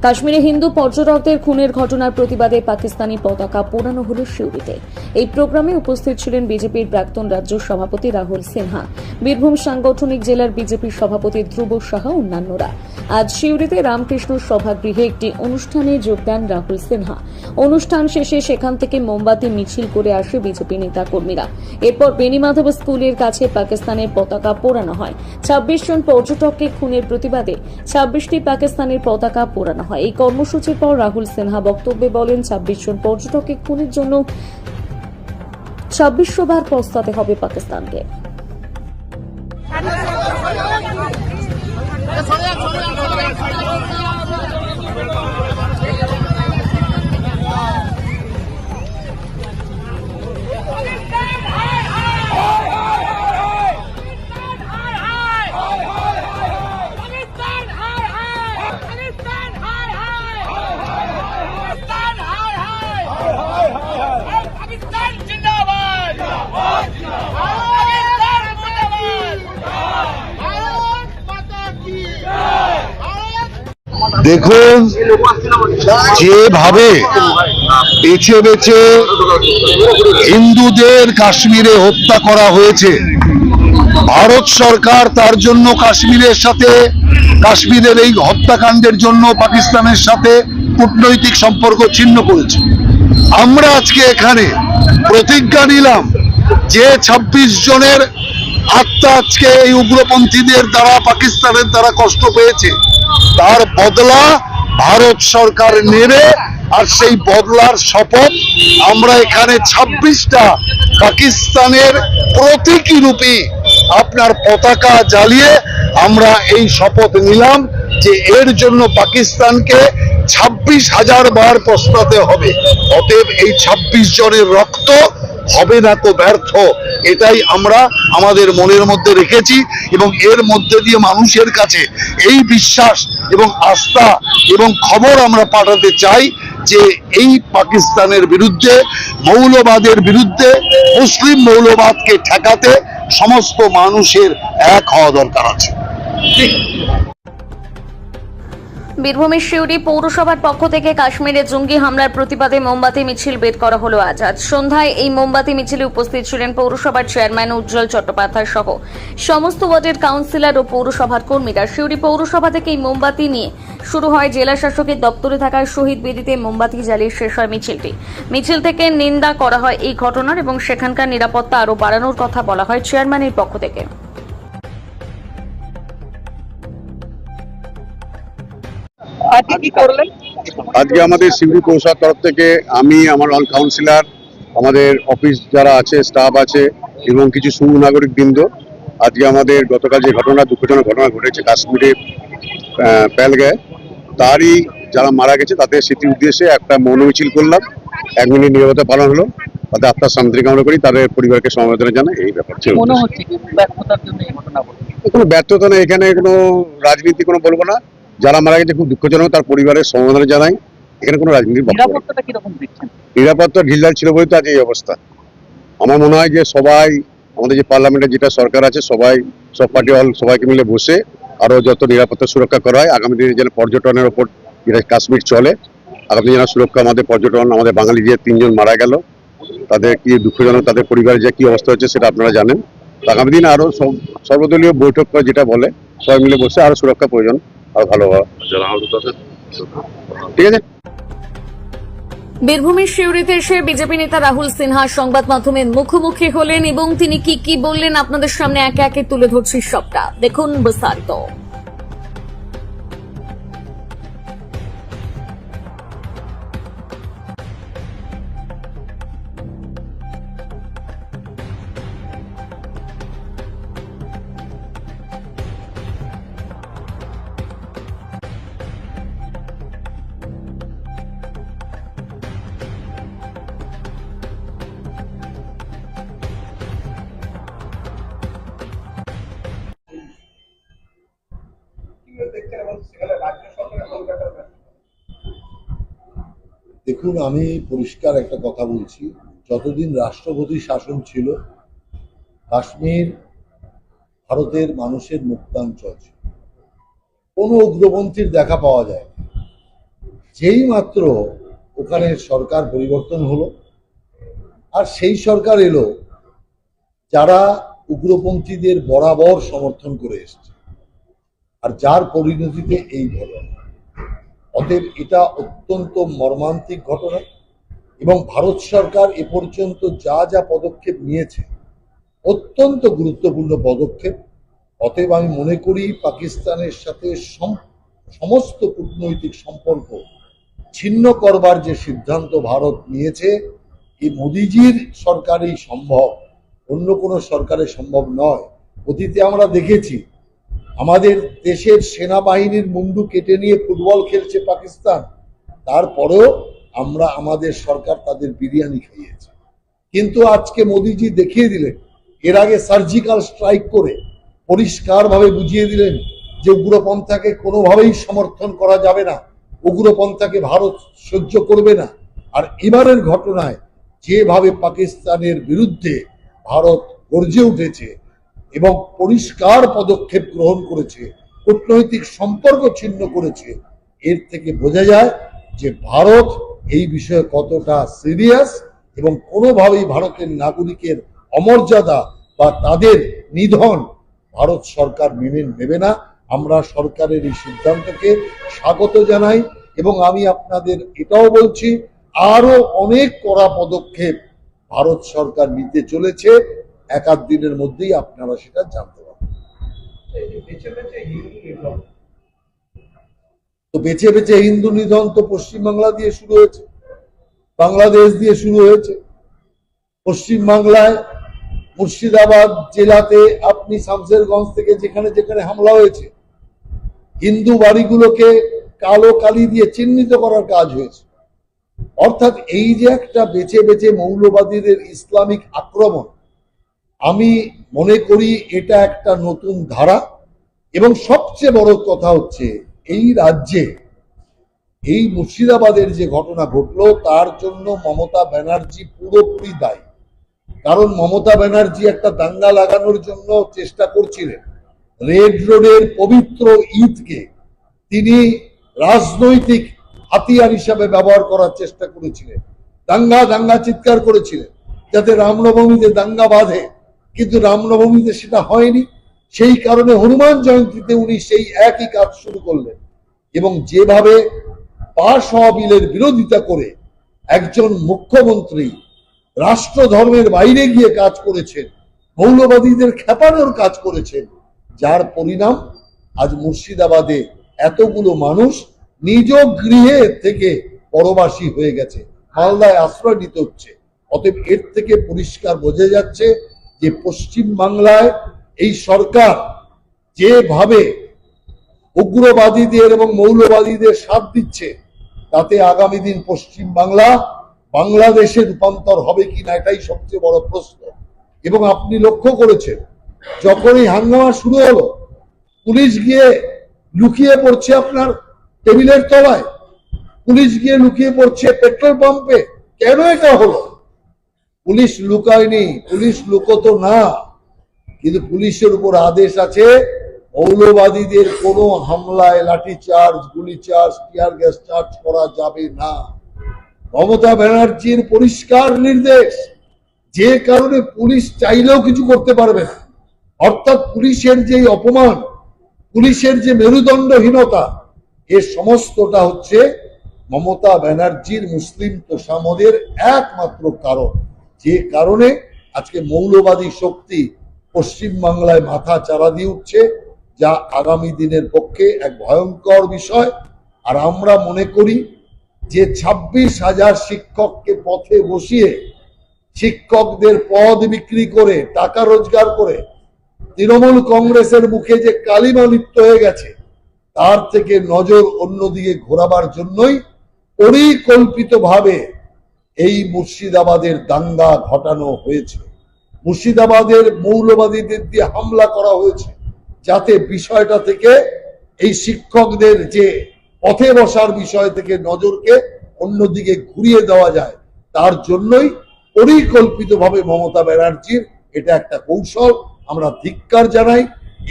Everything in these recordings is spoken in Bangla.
কাশ্মীরে হিন্দু পর্যটকদের খুনের ঘটনার প্রতিবাদে পাকিস্তানি পতাকা পোড়ানো হল সিউড়িতে। এই প্রোগ্রামে উপস্থিত ছিলেন বিজেপির প্রাক্তন রাজ্য সভাপতি রাহুল সিনহা, বীরভূম সাংগঠনিক জেলার বিজেপির সভাপতি ধ্রুব সাহা অন্যান্যরা। আজ সিউড়িতে রামকৃষ্ণ সভাগৃহে একটি অনুষ্ঠানে যোগ দেন রাহুল সিনহা। অনুষ্ঠান শেষে সেখান থেকে মোমবাতি মিছিল করে আসে বিজেপি নেতাকর্মীরা। এরপর বেনিমাধব স্কুলের কাছে পাকিস্তানের পতাকা পোড়ানো হয়। ২৬ জন পর্যটককে খুনের প্রতিবাদে ২৬টি পাকিস্তানের পতাকা পোড়ানো হয়। এই কর্মসূচির পর রাহুল সিনহা বক্তব্যে বলেন, ২৬ জন পর্যটককে খুনের জন্য ২৬০০ বার পস্তাতে হবে পাকিস্তানকে। দেখুন, যেভাবে বেছে বেছে হিন্দুদের কাশ্মীরে হত্যা করা হয়েছে, ভারত সরকার তার জন্য কাশ্মীরের এই হত্যাকাণ্ডের জন্য পাকিস্তানের সাথে কূটনৈতিক সম্পর্ক ছিন্ন করেছে। আমরা আজকে এখানে প্রতিজ্ঞা নিলাম যে ২৬ জনের আত্মা আজকে এই উগ্রপন্থীদের দ্বারা, পাকিস্তানের দ্বারা কষ্ট পেয়েছে, তার বদলা ভারত সরকার নেবে। আর সেই বদলার শপথ আমরা এখানে ২৬টা পাকিস্তানের প্রতীকী রূপী আপনার পতাকা জ্বালিয়ে আমরা এই শপথ নিলাম যে এর জন্য পাকিস্তানকে ২৬,০০০ বার পস্তাতে হবে। অতএব এই ২৬ জনের রক্ত হবে না তো ব্যর্থ, এটাই আমরা আমাদের মনের মধ্যে রেখেছি এবং এর মধ্যে দিয়ে মানুষের কাছে এই বিশ্বাস এবং আস্থা এবং খবর আমরা পাঠাতে চাই যে এই পাকিস্তানের বিরুদ্ধে, মৌলবাদের বিরুদ্ধে, মুসলিম মৌলবাদকে ঠেকাতে সমস্ত মানুষের এক হওয়া দরকার আছে। বীরভূমের সিউড়ি পৌরসভার পক্ষ থেকে কাশ্মীরে জঙ্গি হামলার প্রতিবাদে মোমবাতি মিছিল বের করা হলো। আজ সন্ধ্যায় এই মোমবাতি মিছিলে উপস্থিত ছিলেন পৌরসভার চেয়ারম্যান উজ্জ্বল চট্টোপাধ্যায় সহ সমস্ত ওয়ার্ডের কাউন্সিলর ও পৌরসভার কর্মীরা। সিউড়ি পৌরসভা থেকে এই মোমবাতি নিয়ে শুরু হয় জেলা শাসকের দপ্তরে থাকা শহীদ বেদিতে মোমবাতি জ্বালিয়ে শেষ হয় মিছিলটি। মিছিল থেকে নিন্দা করা হয় এই ঘটনার এবং সেখানকার নিরাপত্তা আরও বাড়ানোর কথা বলা হয় চেয়ারম্যানের পক্ষ থেকে। আজকে আমাদের সিউড়ি পৌরসভার তরফ থেকে আমি, আমার অল কাউন্সিলর, আমাদের অফিস যারা আছে, স্টাফ আছে এবং কিছু সুনাগরিক বৃন্দ, আজকে আমাদের গতকাল যে দুঃখজনক ঘটনা ঘটেছে কাশ্মীরে পেহেলগাঁয়ে, তারই যারা মারা গেছে তাদের স্মৃতির উদ্দেশ্যে একটা মৌন মিছিল করলাম। 1 মিনিট নীরবতা পালন হলো, তাদের আত্মার শান্তি কামনা করি, তাদের পরিবারকে সমবেদনা জানাই। এই ব্যাপার ছিল। কোনো ব্যর্থতা নেই এখানে, কোনো রাজনীতি কোনো বলবো না। যারা মারা গেছে খুব দুঃখজনক, তার পরিবারের সমবেদনা জানাই। এখানে কোনো রাজনীতির নিরাপত্তা ঢিলঢাল ছিল বলে তো আজ এই অবস্থা। আমার মনে হয় যে সবাই, আমাদের যে পার্লামেন্টের যেটা সরকার আছে, সব পার্টি সবাইকে মিলে বসে আরো যত নিরাপত্তা সুরক্ষা করা হয়, আগামী দিনে যেন পর্যটনের ওপর যেটা কাশ্মীর চলে, আগামী দিনে সুরক্ষা, আমাদের পর্যটন, আমাদের বাঙালি যে 3 জন মারা গেল, তাদের কি দুঃখজনক, তাদের পরিবারের যে কি অবস্থা হচ্ছে সেটা আপনারা জানেন। আগামী দিনে আরো সর্বদলীয় বৈঠক করে, যেটা বলে সবাই মিলে বসে আরো সুরক্ষা প্রয়োজন, আর ভালো হওয়া। ঠিক আছে। বীরভূমের সিউড়িতে এসে বিজেপি নেতা রাহুল সিনহা সংবাদ মাধ্যমের মুখোমুখি হলেন এবং তিনি কি বললেন আপনাদের সামনে একে একে তুলে ধরছি সবটা। দেখুন বিস্তারিত। দেখুন, আমি পরিষ্কার একটা কথা বলছি, যতদিন রাষ্ট্রপতি শাসন ছিল কাশ্মীর ভারতের মানুষের মুক্তাঞ্চল ছিল, কোনো উগ্রপন্থীর দেখা পাওয়া যায়। যেই মাত্র ওখানে সরকার পরিবর্তন হলো আর সেই সরকার এলো যারা উগ্রপন্থীদের বরাবর সমর্থন করে এসছে, আর যার পরিণতিতে এই ঘটনা। অতএব এটা অত্যন্ত মর্মান্তিক ঘটনা এবং ভারত সরকার এ পর্যন্ত যা যা পদক্ষেপ নিয়েছে অত্যন্ত গুরুত্বপূর্ণ পদক্ষেপ। অতএব আমি মনে করি পাকিস্তানের সাথে সমস্ত কূটনৈতিক সম্পর্ক ছিন্ন করবার যে সিদ্ধান্ত ভারত নিয়েছে, এই মোদিজির সরকারই সম্ভব, অন্য কোনো সরকারের সম্ভব নয়। অতীতে আমরা দেখেছি আমাদের দেশের সেনাবাহিনীর মুন্ডু কেটে নিয়ে ফুটবল খেলছে পাকিস্তান, তারপরেও আমাদের সরকার তাদের বিরিয়ানি খাইয়েছে। কিন্তু আজকে মোদিজি দেখিয়ে দিলেন, এর আগে সার্জিক্যাল স্ট্রাইক করে পরিষ্কারভাবে বুঝিয়ে দিলেন যে উগ্রপন্থাকে কোনোভাবেই সমর্থন করা যাবে না, উগ্রপন্থাকে ভারত সহ্য করবে না। আর এবারের ঘটনায় যেভাবে পাকিস্তানের বিরুদ্ধে ভারত গর্জে উঠেছে এবং পরিষ্কার পদক্ষেপ গ্রহণ করেছে, কূটনৈতিক সম্পর্ক ছিন্ন করেছে, এর থেকে বোঝা যায় যে ভারত এই বিষয়ে কতটা সিরিয়াস এবং কোনোভাবেই ভারতের নাগরিকের অমর্যাদা বা তাদের নিধন ভারত সরকার মেনে নেবে না। আমরা সরকারের এই সিদ্ধান্তকে স্বাগত জানাই এবং আমি আপনাদের এটাও বলছি আরো অনেক কড়া পদক্ষেপ ভারত সরকার নিতে চলেছে, এক আধ দিনের মধ্যেই আপনারা সেটা জানতে পারবেন। তো বেছে বেছে হিন্দু নিধন তো পশ্চিমবাংলা দিয়ে শুরু হয়েছে, বাংলাদেশ দিয়ে শুরু হয়েছে। পশ্চিমবাংলায় মুর্শিদাবাদ জেলাতে আপনি শামসেরগঞ্জ থেকে যেখানে যেখানে হামলা হয়েছে, হিন্দু বাড়িগুলোকে কালো কালি দিয়ে চিহ্নিত করার কাজ হয়েছে। অর্থাৎ এই যে একটা বেছে বেছে মৌলবাদীদের ইসলামিক আক্রমণ, আমি মনে করি এটা একটা নতুন ধারা। এবং সবচেয়ে বড় কথা হচ্ছে এই রাজ্যে এই মুর্শিদাবাদের যে ঘটনা ঘটলো তার জন্য মমতা ব্যানার্জি পুরোপুরি দায়ী। কারণ মমতা ব্যানার্জি একটা দাঙ্গা লাগানোর জন্য চেষ্টা করছিলেন, রেড রোডের পবিত্র ঈদকে তিনি রাজনৈতিক হাতিয়ার হিসাবে ব্যবহার করার চেষ্টা করেছিলেন, দাঙ্গা দাঙ্গা চিৎকার করেছিলেন যাতে রামনবমীতে দাঙ্গা বাঁধে, কিন্তু রামনবমীতে সেটা হয়নি। সেই কারণে হনুমান জয়ন্তীতে উনি সেই একই কাজ শুরু করলেন এবং যেভাবে পাশ হওয়া বিলের বিরোধিতা করে একজন মুখ্যমন্ত্রী রাষ্ট্র ধর্মের বাইরে গিয়ে কাজ করেছেন, মৌলবাদীদের খেপানোর কাজ করেছেন, যার পরিণাম আজ মুর্শিদাবাদে এতগুলো মানুষ নিজ গৃহে থেকে পরবাসী হয়ে গেছে, মালদায় আশ্রয় নিতে হচ্ছে। অতএব এর থেকে পরিষ্কার বোঝা যাচ্ছে যে পশ্চিম বাংলায় এই সরকার যেভাবে উগ্রবাদীদের এবং মৌলবাদীদের সাথ দিচ্ছে, তাতে আগামী দিন পশ্চিম বাংলা বাংলাদেশে রূপান্তর হবে কিনা এটাই সবচেয়ে বড় প্রশ্ন। এবং আপনি লক্ষ্য করেছেন যখনই হাঙ্গামা শুরু হলো, পুলিশ গিয়ে লুকিয়ে পড়ছে আপনার টেবিলের তলায়, পুলিশ গিয়ে লুকিয়ে পড়ছে পেট্রোল পাম্পে। কেন এটা হলো? পুলিশ লুকায়নি, পুলিশ লুকোতো না, কিন্তু পুলিশের উপর আদেশ আছে মৌলবাদীদের কোনো হামলায় লাঠি চার্জ, গুলি চার্জ, টিয়ার গ্যাস চার্জ করা যাবে না। মমতা ব্যানার্জির পরিষ্কার নির্দেশ, যে কারণে পুলিশ চাইলেও কিছু করতে পারবে না। অর্থাৎ পুলিশের যে অপমান, পুলিশের যে মেরুদণ্ডহীনতা, এর সমস্তটা হচ্ছে মমতা ব্যানার্জির মুসলিম তোষামদের একমাত্র কারণ, যে কারণে আজকে মৌলবাদী শক্তি পশ্চিম বাংলায় মাথা চারা দিয়ে উঠছে, যা আগামী দিনের পক্ষে এক ভয়ঙ্কর বিষয়। আর আমরা মনে করি যে 26,000 শিক্ষককে পথে বসিয়ে শিক্ষকদের পদ বিক্রি করে টাকা রোজগার করে তৃণমূল কংগ্রেসের মুখে যে কালিমা লিপ্ত হয়ে গেছে, তার থেকে নজর অন্যদিকে ঘোরাবার জন্যই পরিকল্পিতভাবে এই মুর্শিদাবাদের দাঙ্গা ঘটানো হয়েছে। মুর্শিদাবাদের মৌলবাদীদের দিয়ে হামলা করা হয়েছে যাতে বিষয়টা থেকে এই শিক্ষকদের যে পথে বসার বিষয় থেকে নজরকে অন্যদিকে ঘুরিয়ে দেওয়া যায়, তার জন্যই পরিকল্পিতভাবে মমতা ব্যানার্জির এটা একটা কৌশল। আমরা ধিক্কার জানাই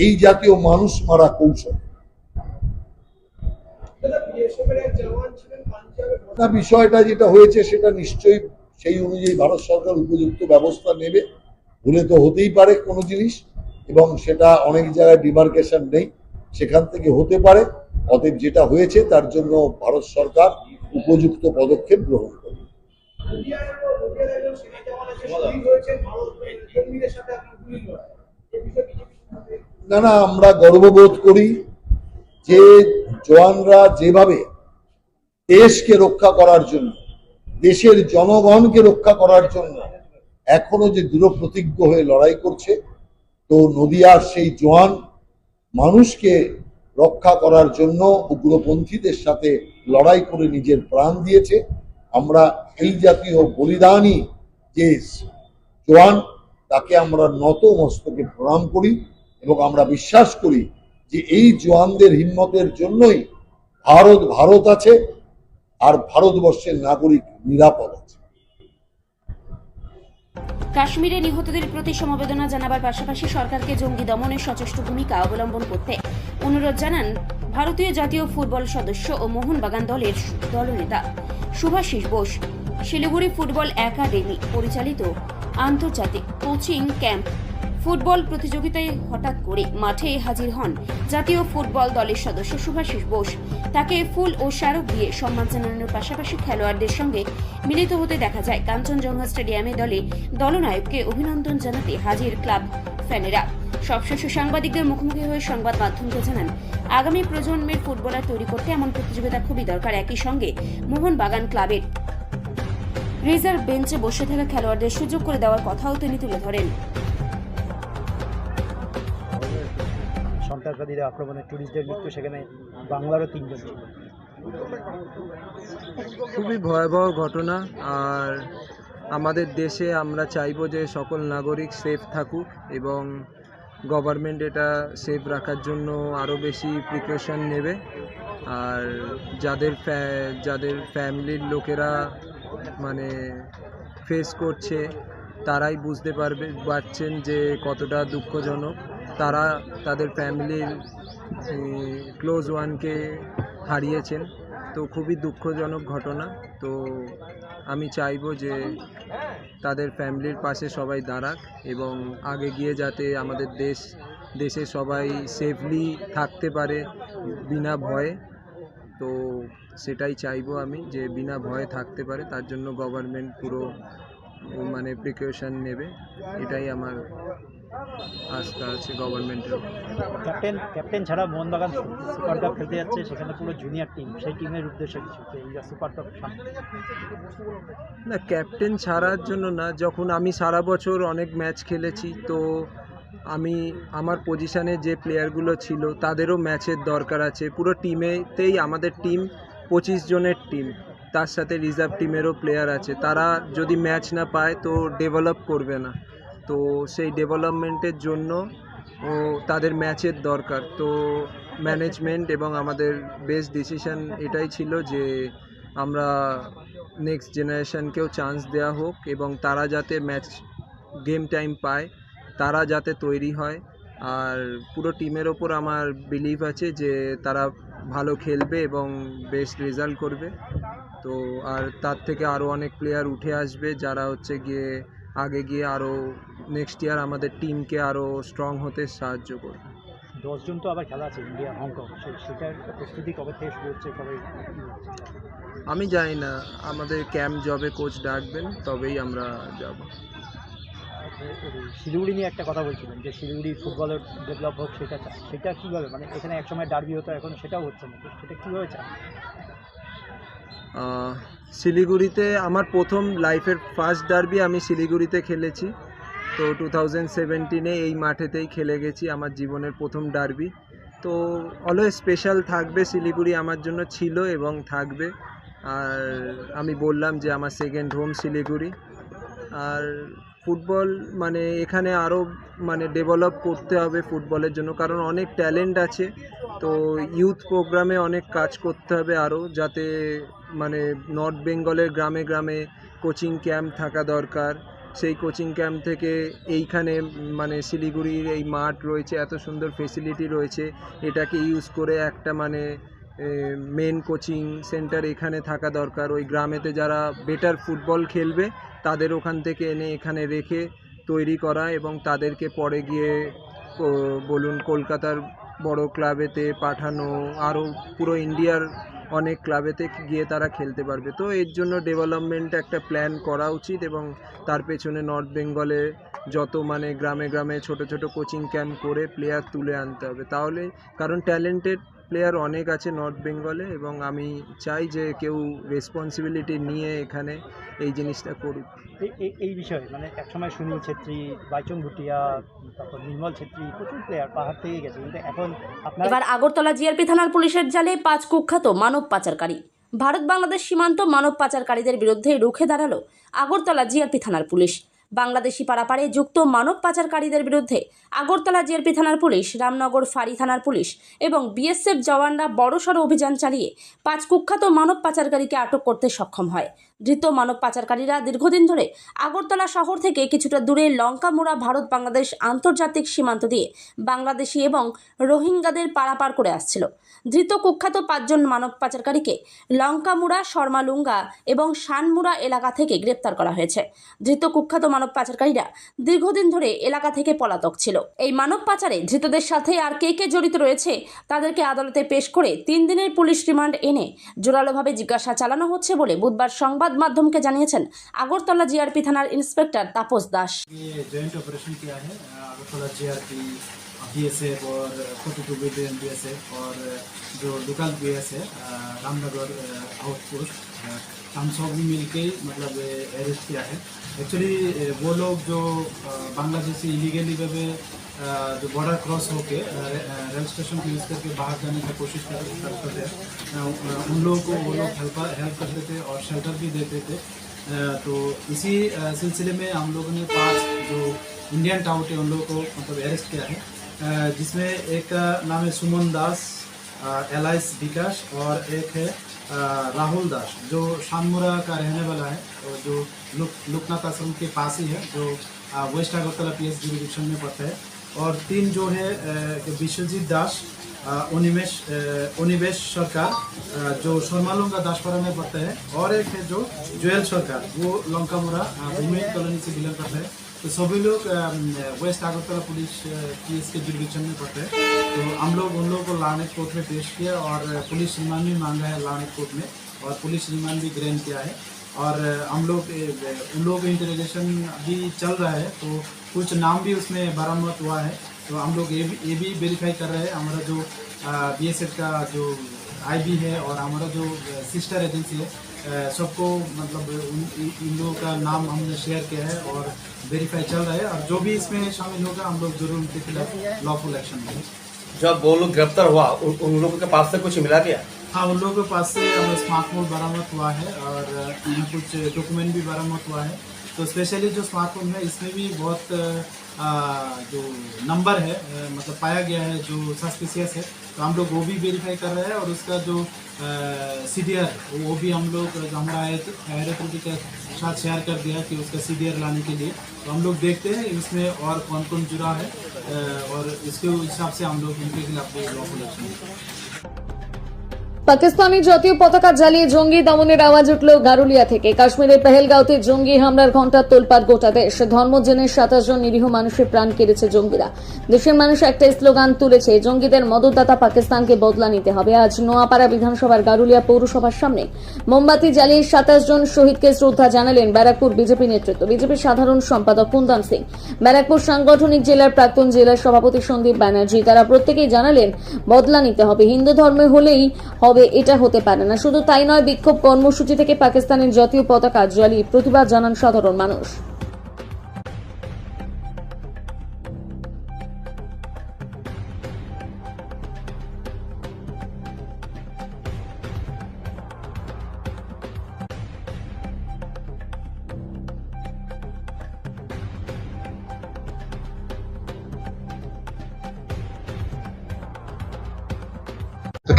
এই জাতীয় মানুষ মারা কৌশল। না, বিষয়টা যেটা হয়েছে সেটা নিশ্চয়ই সেই অনুযায়ী ভারত সরকার উপযুক্ত ব্যবস্থা নেবে। ভুলে তো হতেই পারে কোনো জিনিস, এবং সেটা অনেক জায়গায় ডিমার্কেশন নেই, সেখান থেকে হতে পারে। অতএব যেটা হয়েছে তার জন্য ভারত সরকার উপযুক্ত পদক্ষেপ গ্রহণ করবে। না না, আমরা গর্ববোধ করি যে জওয়ানরা যেভাবে দেশকে রক্ষা করার জন্য, দেশের জনগণকে রক্ষা করার জন্য এখনো যে দৃঢ় প্রতিজ্ঞ হয়ে লড়াই করছে, তো নদিয়ার সেই জওয়ান মানুষকে রক্ষা করার জন্য উগ্রপন্থীদের সাথে লড়াই করে নিজের প্রাণ দিয়েছে। আমরা এই জাতীয় বলিদানী যে জওয়ান, তাকে আমরা নত মস্তকে প্রণাম করি এবং আমরা বিশ্বাস করি যে এই জওয়ানদের হিম্মতের জন্যই ভারত আছে, আর ভারতবর্ষের নাগরিক নিরাপদ আছে। কাশ্মীরে নিহতদের প্রতি সমবেদনা জানাবার পাশাপাশি সরকারকে জঙ্গি দমনে সচেষ্ট ভূমিকা অবলম্বন করতে অনুরোধ জানান ভারতীয় জাতীয় ফুটবল সদস্য ও মোহনবাগান দলের দলনেতা শুভাশিস বোস। শিলিগুড়ি ফুটবল একাডেমি পরিচালিত আন্তর্জাতিক কোচিং ক্যাম্প ফুটবল প্রতিযোগিতায় হঠাৎ করে মাঠে হাজির হন জাতীয় ফুটবল দলের সদস্য শুভাশিস বোস। তাকে ফুল ও স্মারক দিয়ে সম্মান জানানোর পাশাপাশি খেলোয়াড়দের সঙ্গে মিলিত হতে দেখা যায়। কাঞ্চনজঙ্ঘা স্টেডিয়ামে দলনায়ককে অভিনন্দন জানাতে হাজির ক্লাব ফ্যানেরা। সবশেষে সাংবাদিকদের মুখোমুখি হয়ে সংবাদ মাধ্যমকে জানান, আগামী প্রজন্মের ফুটবলার তৈরি করতে এমন প্রতিযোগিতা খুবই দরকার। একই সঙ্গে মোহনবাগান ক্লাবের রিজার্ভ বেঞ্চে বসে থাকা খেলোয়াড়দের সুযোগ করে দেওয়ার কথাও তিনি তুলে ধরেন। সন্ত্রাসবাদীরা আক্রমণে টুরিস্টদের মৃত্যু, সেখানে বাংলারও 3 জন ছিল। খুবই ভয়াবহ ঘটনা। আর আমাদের দেশে আমরা চাইবো যে সকল নাগরিক সেফ থাকুক এবং গভর্নমেন্ট এটা সেফ রাখার জন্য আরও বেশি প্রিকশন নেবে। আর যাদের ফ্যামিলির লোকেরা মানে ফেস করছে তারাই বুঝতে পারছেন যে কতটা দুঃখজনক। তারা তাদের ফ্যামিলির ক্লোজ ওয়ানকে হারিয়েছেন, তো খুবই দুঃখজনক ঘটনা। তো আমি চাইবো যে তাদের ফ্যামিলির পাশে সবাই দাঁড়াক এবং আগে গিয়ে যাতে আমাদের দেশে সবাই সেফলি থাকতে পারে বিনা ভয়ে। তো সেটাই চাইবো আমি, যে বিনা ভয়ে থাকতে পারে, তার জন্য গভর্নমেন্ট পুরো মানে প্রিকশন নেবে, এটাই আমার আস্থা আছে গভর্নমেন্টের। ক্যাপ্টেন ছাড়া মোহনবাগান সুপার কাপ খেলতে যাচ্ছে, সেখানে পুরো জুনিয়র টিম, সেই টিমের উদ্দেশ্যে কিছু এই সুপার কাপ না, ক্যাপ্টেন ছাড়ার জন্য না। যখন আমি সারা বছর অনেক ম্যাচ খেলেছি, তো আমি আমার পজিশানে যে প্লেয়ারগুলো ছিল তাদেরও ম্যাচের দরকার আছে। পুরো টিমেতেই আমাদের টিম 25 জনের টিম, তার সাথে রিজার্ভ টিমেরও প্লেয়ার আছে। তারা যদি ম্যাচ না পায় তো ডেভেলপ করবে না, তো সেই ডেভেলপমেন্টের জন্য তাদের ম্যাচের দরকার। তো ম্যানেজমেন্ট এবং আমাদের বেস্ট ডিসিশন এটাই ছিল যে আমরা নেক্সট জেনারেশনকেও চান্স দেওয়া হোক এবং তারা যাতে গেম টাইম পায়, তারা যাতে তৈরি হয়। আর পুরো টিমের ওপর আমার বিলিভ আছে যে তারা ভালো খেলবে এবং বেস্ট রেজাল্ট করবে। তো আর তার থেকে আরও অনেক প্লেয়ার উঠে আসবে যারা হচ্ছে গিয়ে আগে গিয়ে আরও নেক্সট ইয়ার আমাদের টিমকে আরও স্ট্রং হতে সাহায্য করবে। 10 জন তো আবার খেলা আছে ইন্ডিয়া হংকং, সেটার প্রস্তুতি কবে থেকে শুরু হচ্ছে, কবে? আমি জানি না, আমাদের ক্যাম্প জবে কোচ ডাকবেন তবেই আমরা যাব। শিলিগুড়ি নিয়ে একটা কথা বলছিলেন যে শিলিগুড়ি ফুটবলের ডেভেলপ হোক, সেটা কীভাবে, মানে এখানে একসময় ডার্বি হতো, এখন সেটাও হচ্ছে না, সেটা কীভাবে চান? শিলিগুড়িতে আমার প্রথম লাইফের ফার্স্ট ডার্বি আমি শিলিগুড়িতে খেলেছি। তো 2017-এ এই মাঠেতেই খেলে গেছি, আমার জীবনের প্রথম ডার্বি। তো অলওয়েজ স্পেশাল থাকবে শিলিগুড়ি আমার জন্য, ছিল এবং থাকবে। আর আমি বললাম যে আমার সেকেন্ড হোম শিলিগুড়ি। আর ফুটবল মানে এখানে আরও মানে ডেভেলপ করতে হবে ফুটবলের জন্য, কারণ অনেক ট্যালেন্ট আছে। তো ইউথ প্রোগ্রামে অনেক কাজ করতে হবে আরও, যাতে মানে নর্থ বেঙ্গলের গ্রামে গ্রামে কোচিং ক্যাম্প থাকা দরকার। সেই কোচিং ক্যাম্প থেকে এইখানে মানে শিলিগুড়ির এই মাঠ রয়েছে, এত সুন্দর ফেসিলিটি রয়েছে, এটাকে ইউজ করে একটা মানে মেন কোচিং সেন্টার এখানে থাকা দরকার। ওই গ্রামেতে যারা বেটার ফুটবল খেলবে তাদের ওখান থেকে এনে এখানে রেখে তৈরি করা এবং তাদেরকে পরে গিয়ে বলুন কলকাতার বড় ক্লাবেতে পাঠানো, আরও পুরো ইন্ডিয়ার অনেক ক্লাবেতে গিয়ে তারা খেলতে পারবে। তো এর জন্য ডেভেলপমেন্ট একটা প্ল্যান করা উচিত এবং তার পেছনে নর্থ বেঙ্গলে যত মানে গ্রামে গ্রামে ছোট ছোট কোচিং ক্যাম্প করে প্লেয়ার তুলে আনতে হবে তাহলে, কারণ ট্যালেন্টেড প্লেয়ার অনেক আছে নর্থ বেঙ্গলে এবং আমি চাই যে কেউ রেসপন্সিবিলিটি নিয়ে এখানে এই জিনিসটা করুক। এই বিষয়ে মানে একসময় সুনীল ছেত্রী, বাইচুং ভুটিয়া, তারপর নির্মল ছেত্রী প্রচুর প্লেয়ার পাহাড় থেকে গেছে, কিন্তু এখন আপনার এবার আগরতলা জিআরপি থানার পুলিশের জালে 5 কুখ্যাত মানব পাচারকারী। ভারত বাংলাদেশ সীমান্ত মানব পাচারকারীদের বিরুদ্ধে রুখে দাঁড়ালো আগরতলা জিআরপি থানার পুলিশ। বাংলাদেশি পারাপারে যুক্ত মানব পাচারকারীদের বিরুদ্ধে আগরতলা জিআরপি থানার পুলিশ, রামনগর ফাঁড়ি থানার পুলিশ এবং বিএসএফ জওয়ানরা বড়সড় অভিযান চালিয়ে 5 কুখ্যাত মানব পাচারকারীকে আটক করতে সক্ষম হয়। ধৃত মানব পাচারকারীরা দীর্ঘদিন ধরে আগরতলা শহর থেকে কিছুটা দূরে লঙ্কামুড়া ভারত বাংলাদেশ আন্তর্জাতিক সীমান্ত দিয়ে বাংলাদেশি এবং রোহিঙ্গাদের পারাপার করে আসছিল। ধৃত কুখ্যাত 5 জন মানব পাচারকারীকে লঙ্কামুড়া, শর্মালুঙ্গা এবং শানমুড়া এলাকা থেকে গ্রেপ্তার করা হয়েছে। ধৃত কুখ্যাত মানব পাচারকারীরা দীর্ঘদিন ধরে এলাকা থেকে পলাতক ছিল। এই মানব পাচারে ধৃতদের সাথে আর কে কে জড়িত রয়েছে তাদেরকে আদালতে পেশ করে 3 দিনের পুলিশ রিমান্ড এনে জোরালোভাবে জিজ্ঞাসা চালানো হচ্ছে বলে বুধবার সংবাদ माध्यम के जानिয়েছেন আগরতলা জিআরপি থানার ইন্সপেক্টর তাপস দাস। ये जॉइंट ऑपरेशन किया है আগরতলা जीआरपी, बीएसएफ और 42 बिलियन बीएसएफ और जो लोकल बीएस है रामनगर आउटपोस्ट, हम सब भी मिलके मतलब अरेस्ट किया है। एक्चुअली वो लोग जो बांग्लादेशी इलीगली वे जो बॉर्डर क्रॉस होके रेल स्टेशन को यूज़ करके बाहर जाने की कोशिश करते थे, उन लोगों को वो लोग हेल्प करते थे और शेल्टर भी देते थे। तो इसी सिलसिले में हम लोगों ने 5 जो इंडियन टाउट है उन लोगों को मतलब अरेस्ट किया है, जिसमें एक का नाम है सुमन दास, एलाइस विकास और एक है राहुल दास जो शानमुरा का रहने वाला है और जो लोकनाथ आश्रम के पास ही है, जो वेस्ट अगरतला पीएस जुरिडिक्शन में पड़ता है। और 3 जो है विश्वजीत दास, अनिमेश सरकार जो शर्मालुंगा दासपाड़ा में पड़ता है, और एक है जो जोयल सरकार वो लंकामुरा भूमि कॉलोनी से बिलोंग करता है। तो सभी लोग वेस्ट अगरतला पुलिस पीएस के जुरिडिक्शन में पड़ते हैं। तो हम लोग उन लोगों को लानेट कोर्ट में पेश किया और पुलिस रिमांड भी मांगा है लानेट कोर्ट में, और पुलिस रिमांड भी ग्रहण किया है। और हम लोग उन लोगों का इंटरोगेशन भी चल रहा है, तो कुछ नाम भी उसमें बरामद हुआ है। तो हम लोग ये भी वेरीफाई कर रहे हैं, हमारा जो बीएसएफ का जो आईबी है और हमारा जो सिस्टर एजेंसी है, सबको मतलब इन लोगों का नाम हमने शेयर किया है और वेरीफाई चल रहा है। और जो भी इसमें शामिल होगा हम लोग जरूर उनके खिलाफ लॉफुल एक्शन लेंगे। जब वो लोग गिरफ्तार हुआ उन लोगों के पास से कुछ मिला क्या? हाँ, उन लोगों के पास से स्मार्टफोन बरामद हुआ है और कुछ डॉक्यूमेंट भी बरामद हुआ है। तो स्पेशली जो स्मार्टफोन है इसमें भी बहुत जो नंबर है मतलब पाया गया है जो सस्पिशियस है, तो हम लोग वो भी वेरीफाई कर रहे हैं। और उसका जो CDR वो भी हम लोग हमारा हायर अथॉरिटी के साथ शेयर कर दिया कि उसका CDR लाने के लिए। तो हम लोग देखते हैं इसमें और कौन कौन जुड़ा है और इसके हिसाब से हम लोग उनके खिलाफ लॉफुल एक्शन लेंगे। পাকিস্তানি জাতীয় পতাকা জ্বালিয়ে জঙ্গি দমনের আওয়াজ উঠল গারুলিয়া থেকে। কাশ্মীরের পেহেলগাঁওতে জঙ্গি হামলার ঘণ্টার তোলপাড় গোটা দেশ। ধর্ম জেনে 27 জন নিরীহ মানুষের প্রাণ কেড়েছে জঙ্গিরা। দেশের মানুষ একটাই স্লোগান তুলেছে, জঙ্গিদের মদতদাতা পাকিস্তানকে বদলা নিতে হবে। আজ নোয়াপাড়া বিধানসভার গারুলিয়া পৌরসভার সামনে মোমবাতি জ্বালিয়ে 27 জন শহীদকে শ্রদ্ধা জানালেন ব্যারাকপুর বিজেপি নেতৃত্ব। বিজেপির সাধারণ সম্পাদক কুন্দন সিং, ব্যারাকপুর সাংগঠনিক জেলার প্রাক্তন জেলা সভাপতি সন্দীপ ব্যানার্জি, তারা প্রত্যেকেই জানালেন বদলা নিতে হবে। হিন্দু ধর্মে হলেই হবে এটা হতে পারে না। শুধু তাই নয়, বিক্ষোভ কর্মসূচি থেকে পাকিস্তানের জাতীয় পতাকা জ্বালিয়ে প্রতিবাদ জানান সাধারণ মানুষ।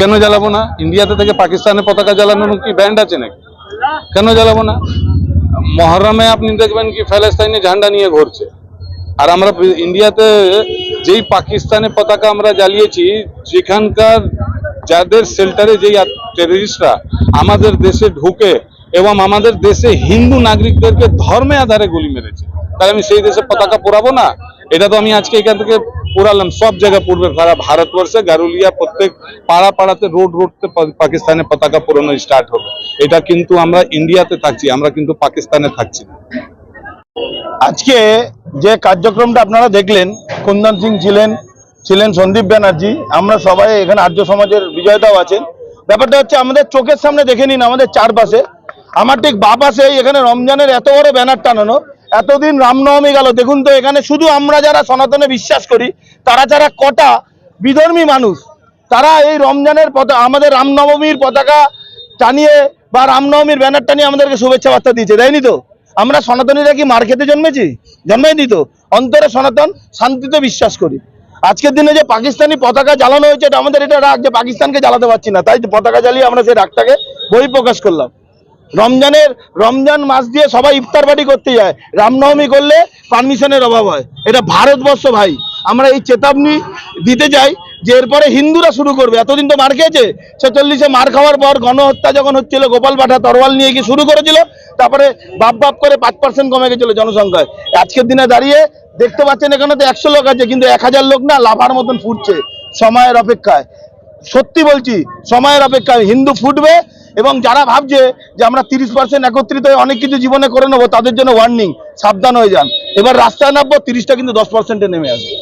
কেন জ্বালাবো না? ইন্ডিয়াতে থেকে পাকিস্তানের পতাকা জ্বালানোর কি ব্যান্ড আছে নাকি? কেন জ্বালাবো না? মহরমে আপনি দেখবেন কি ফ্যালেস্তাইনে ঝান্ডা নিয়ে ঘুরছে, আর আমরা ইন্ডিয়াতে যেই পাকিস্তানের পতাকা আমরা জ্বালিয়েছি, যেখানকার যাদের শেল্টারে যেই টেররিস্টরা আমাদের দেশে ঢুকে এবং আমাদের দেশে হিন্দু নাগরিকদেরকে ধর্মে আধারে গুলি মেরেছে, তাহলে আমি সেই দেশে পতাকা পোড়াবো না? এটা তো আমি আজকে এখান থেকে পোড়ালাম, সব জায়গায় পূর্বে সারা ভারতবর্ষে গারুলিয়া প্রত্যেক পাড়া পাড়াতে রোডতে পাকিস্তানের পতাকা পোড়ানো স্টার্ট হবে। এটা কিন্তু আমরা ইন্ডিয়াতে থাকছি, আমরা কিন্তু পাকিস্তানে থাকছি না। আজকে যে কার্যক্রমটা আপনারা দেখলেন, কুন্দন সিং ছিলেন সন্দীপ ব্যানার্জি, আমরা সবাই এখানে আর্য সমাজের বিজয়দাও আছেন। ব্যাপারটা হচ্ছে আমাদের চোখের সামনে দেখে নিন, আমাদের চারপাশে, আমার ঠিক বাঁ পাশে এখানে রমজানের এত বড় ব্যানার টানানো। এতদিন রামনবমী গেল, দেখুন তো এখানে শুধু আমরা যারা সনাতনে বিশ্বাস করি তারা যারা কটা বিধর্মী মানুষ, তারা এই রমজানের আমাদের রামনবমীর পতাকা টানিয়ে বা রামনবমীর ব্যানার টানিয়ে আমাদেরকে শুভেচ্ছা বার্তা দিয়েছে, দেয়নি তো? আমরা সনাতনীরা কি মার খেতে জন্মাইনি তো? অন্তরে সনাতন শান্তিতে বিশ্বাস করি। আজকের দিনে যে পাকিস্তানি পতাকা জ্বালানো হয়েছে, এটা আমাদের এটা রাগ যে পাকিস্তানকে জ্বালাতে পারছি না, তাই পতাকা জ্বালিয়ে আমরা সেই রাগটাকে বহিঃপ্রকাশ করলাম। রমজান মাস দিয়ে সবাই ইফতার পার্টি করতে যায়, রামনবমী করলে পারমিশনের অভাব হয়। এটা ভারতবর্ষ ভাই, আমরা এই চেতাবনী দিতে চাই যে এরপরে হিন্দুরা শুরু করবে। এতদিন তো মার খেয়েছে, 46-এ মার খাওয়ার পর গণহত্যা যখন হচ্ছিল, গোপাল পাঠা তরোয়াল নিয়ে গিয়ে শুরু করেছিল, তারপরে বাপ করে 5% কমে গেছিল জনসংখ্যায়। আজকের দিনে দাঁড়িয়ে দেখতে পাচ্ছেন এখানে তো 100 লোক আছে, কিন্তু 1000 লোক না লাভার মতন ফুটছে সময়ের অপেক্ষায়। সত্যি বলছি, সময়ের অপেক্ষায় হিন্দু ফুটবে। এবং যারা ভাবছে যে আমরা 30% একত্রিত হয়ে অনেক কিছু জীবনে করে নেবো, তাদের জন্য ওয়ার্নিং, সাবধান হয়ে যান। এবার রাস্তায় নামবো, 30টা কিন্তু 10%-এ নেমে আসবে।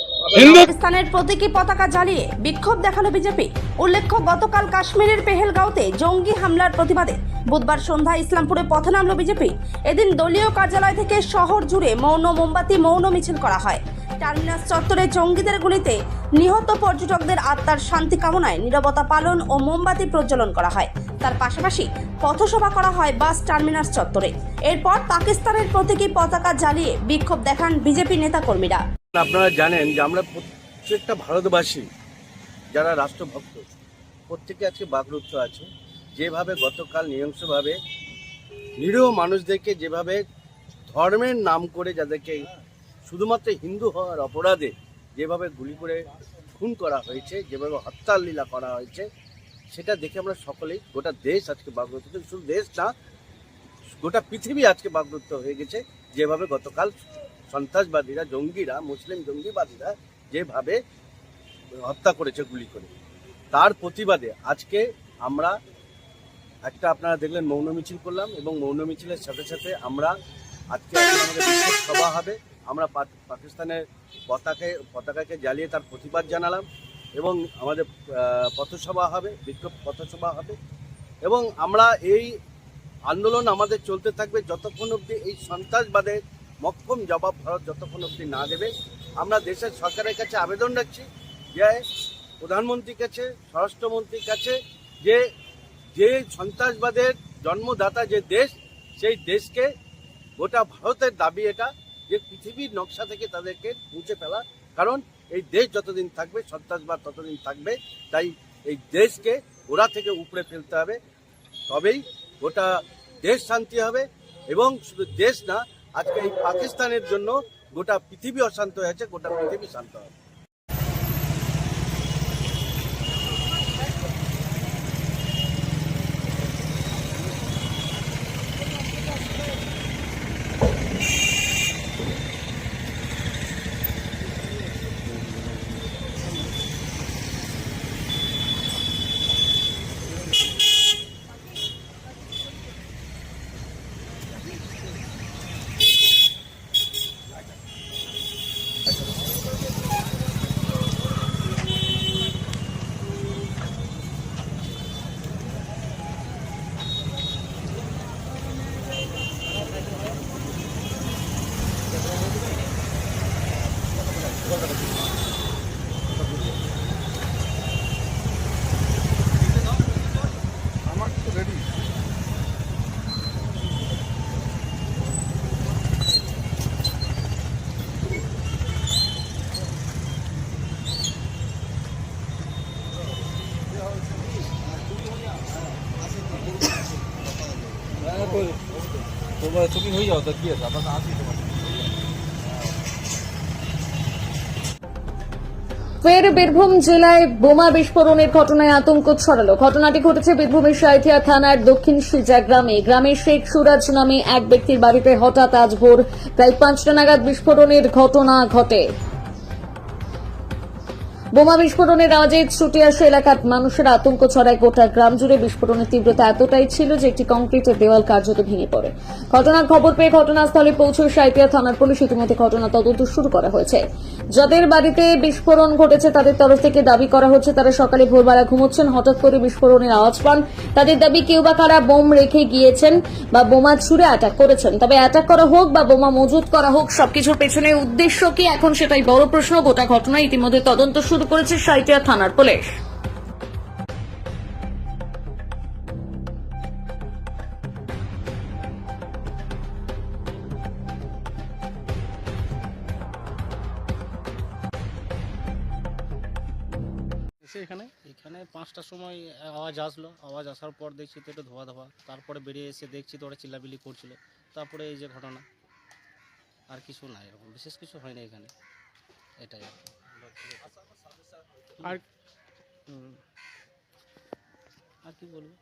পাকিস্তানের প্রতীকী পতাকা জ্বালিয়ে বিক্ষোভ দেখালো বিজেপি। উল্লেখ্য, গতকাল কাশ্মীরের পেহেলগাঁওতে জঙ্গি হামলার প্রতিবাদে বুধবার সন্ধ্যায় ইসলামপুরে পথে নামল বিজেপি। এদিন দলীয় কার্যালয় থেকে শহর জুড়ে মৌন মোমবাতি মৌন মিছিল করা হয়। টার্মিনাস চত্বরে জঙ্গিদের গুলিতে নিহত পর্যটকদের আত্মার শান্তি কামনায় নীরবতা পালন ও মোমবাতি প্রজ্বলন করা হয়। তার পাশাপাশি পথসভা করা হয় বাস টার্মিনাস চত্বরে। এরপর পাকিস্তানের প্রতীকী পতাকা জ্বালিয়ে বিক্ষোভ দেখান বিজেপি নেতাকর্মীরা। আপনারা জানেন যে আমরা প্রত্যেকটা ভারতবাসী যারা রাষ্ট্রভক্ত, প্রত্যেকে আজকে বাকরুদ্ধ আছে। যেভাবে গতকাল নৃশংসভাবে নিরীহ মানুষদেরকে যেভাবে ধর্মের নাম করে যাদেরকে শুধুমাত্র হিন্দু হওয়ার অপরাধে যেভাবে গুলি করে খুন করা হয়েছে, যেভাবে হত্যার লীলা করা হয়েছে, সেটা দেখে আমরা সকলেই, গোটা দেশ আজকে বাকরুদ্ধ। শুধু দেশ না, গোটা পৃথিবী আজকে বাকরুদ্ধ হয়ে গেছে। যেভাবে গতকাল সন্ত্রাসবাদীরা, জঙ্গিরা, মুসলিম জঙ্গিবাদীরা যেভাবে হত্যা করেছে গুলি করে, তার প্রতিবাদে আজকে আমরা একটা, আপনারা দেখলেন, মৌন মিছিল করলাম। এবং মৌন মিছিলের সাথে সাথে আমরা আজকে আমাদের বিক্ষোভ সভা হবে। আমরা পাকিস্তানের পতাকাকে জ্বালিয়ে তার প্রতিবাদ জানালাম। এবং আমাদের পথসভা হবে, বিক্ষোভ পথসভা হবে। এবং আমরা এই আন্দোলন আমাদের চলতে থাকবে যতক্ষণ অবধি এই সন্ত্রাসবাদের মক্কম জবাব ভারত যতক্ষণ অবধি না দেবে। আমরা দেশের সরকারের কাছে আবেদন রাখছি যে প্রধানমন্ত্রীর কাছে, স্বরাষ্ট্রমন্ত্রীর কাছে, যে সন্ত্রাসবাদের জন্মদাতা যে দেশ, সেই দেশকে, গোটা ভারতের দাবি এটা যে পৃথিবীর নকশা থেকে তাদেরকে মুছে ফেলা। কারণ এই দেশ যতদিন থাকবে সন্ত্রাসবাদ ততদিন থাকবে। তাই এই দেশকে ওরা থেকে উপড়ে ফেলতে হবে, তবেই গোটা দেশ শান্তি হবে। এবং শুধু দেশ না, আজকে এই পাকিস্তানের জন্য গোটা পৃথিবী অশান্ত হয়েছে, গোটা পৃথিবী শান্ত হবে। তুমি হয়ে যাও, তো কি আছে, আপনার আসি তোমার। ফের বীরভূম জেলায় বোমা বিস্ফোরণের ঘটনায় আতঙ্ক ছড়ালো। ঘটনাটি ঘটেছে বীরভূমের সাঁইথিয়া থানার দক্ষিণ সিজা গ্রামে। গ্রামের শেখ সুরাজ নামে এক ব্যক্তির বাড়িতে হঠাৎ আজ ভোর প্রায় 5টা নাগাদ বিস্ফোরণের ঘটনা ঘটে। বোমা বিস্ফোরণের আওয়াজে ছুটে আসে এলাকার মানুষের আতঙ্ক ছড়ায় গোটা গ্রাম জুড়ে। বিস্ফোরণের তীব্রতা এতটাই ছিল যে একটি কংক্রিটের দেওয়াল কার্যত ভেঙে পড়ে। ঘটনার খবর পেয়ে ঘটনাস্থলে পৌঁছে সাঁইথিয়া থানার পুলিশ ইতিমধ্যে ঘটনা তদন্ত শুরু করা হয়েছে। যাদের বাড়িতে বিস্ফোরণ ঘটেছে তাদের তরফ থেকে দাবি করা হচ্ছে তারা সকালে ভোরবেলা ঘুমোচ্ছেন, হঠাৎ করে বিস্ফোরণের আওয়াজ পান। তাদের দাবি কেউ বা কারা বোম রেখে গিয়েছেন বা বোমা ছুড়ে অ্যাটাক করেছেন। তবে অ্যাটাক করা হোক বা বোমা মজুত করা হোক, সবকিছুর পেছনে উদ্দেশ্য কি এখন সেটাই বড় প্রশ্ন। গোটা ঘটনায় ইতিমধ্যে তদন্ত শুরু করেছে সাঁইথিয়া থানার পুলিশ। এখানে 5টার সময় আওয়াজ আসলো, আওয়াজ আসার পর দেখছি তো একটু ধোয়া ধোয়া, তারপরে বেরিয়ে এসে দেখছি তো ওরা চিল্লাবিল্লি করছিল, তারপরে এই যে ঘটনা। আর কিছু না, এরকম বিশেষ কিছু হয়নি এখানে, এটাই আর কি। আর আর কি বলবো,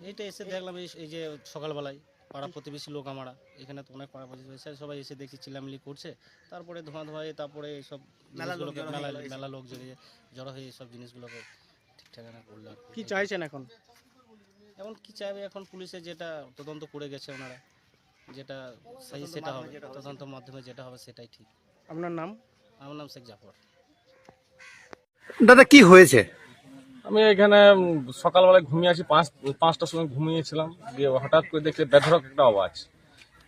এইটা এসে দেখলাম এই যে সকালবেলায় পাড়া প্রতিবেশী লোক আমরা এখানে তো অনেক পাড়া প্রতিবেশী সবাই এসে দেখছি চিল্লামিল্লি করছে, তারপরে ধোঁয়া ধোঁয়ায় তারপরে এইসব মেলা লোক জড়ো হয়ে এইসব জিনিসগুলোকে ঠিকঠাক না করলো। কি চাইছেন এখন? এখন কি চাইবে, এখন পুলিশে যেটা তদন্ত করে গেছে ওনারা, যেটা সহি সেটা হবে, তদন্তের মাধ্যমে যেটা হবে সেটাই ঠিক। আপনার নাম? আমার নাম শেখ জাফর। দাদা কি হয়েছে? আমি এখানে সকালবেলায় ঘুমিয়ে আছি, 5টার সময় ঘুমিয়েছিলাম, দিয়ে হঠাৎ করে দেখছি বেধড়ক একটা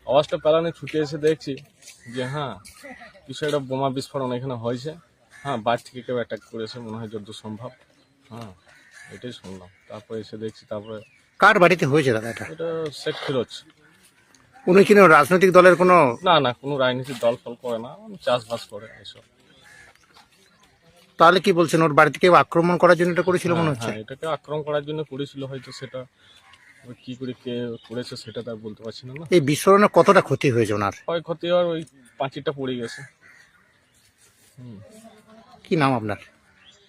আওয়াজটা পেলানি, ছুটে এসে দেখছি যে হ্যাঁ কিছু একটা বোমা বিস্ফোরণ এখানে হয়েছে। হ্যাঁ, বাইরে থেকে কেউ অ্যাটাক করেছে মনে হয় যতদূর সম্ভব। হ্যাঁ, এটাই শুনলাম। তারপরে এসে দেখছি, তারপরে কার বাড়িতে হয়েছে দাদা এটা? এটা শেখ ফিরোজ। উনি কি রাজনৈতিক দলের কোনো? না, কোনো রাজনীতির দল ফল করে না, চাষবাস করে এসব। তাহলে কি বলছেন, ওর বাড়িতে কেউ আক্রমণ করার জন্য এটা করেছিল মনে হচ্ছে? হ্যাঁ, এটাকে আক্রমণ করার জন্য করেছিল হয়তো, সেটা কি করে কে করেছে সেটা তার বলতে পারছি না। এই বিস্ফোরণে কতটা ক্ষতি হয়েছে ওনার? ক্ষতি হওয়ার ওই পাঁচিরটা পড়ে গেছে। কি নাম আপনার?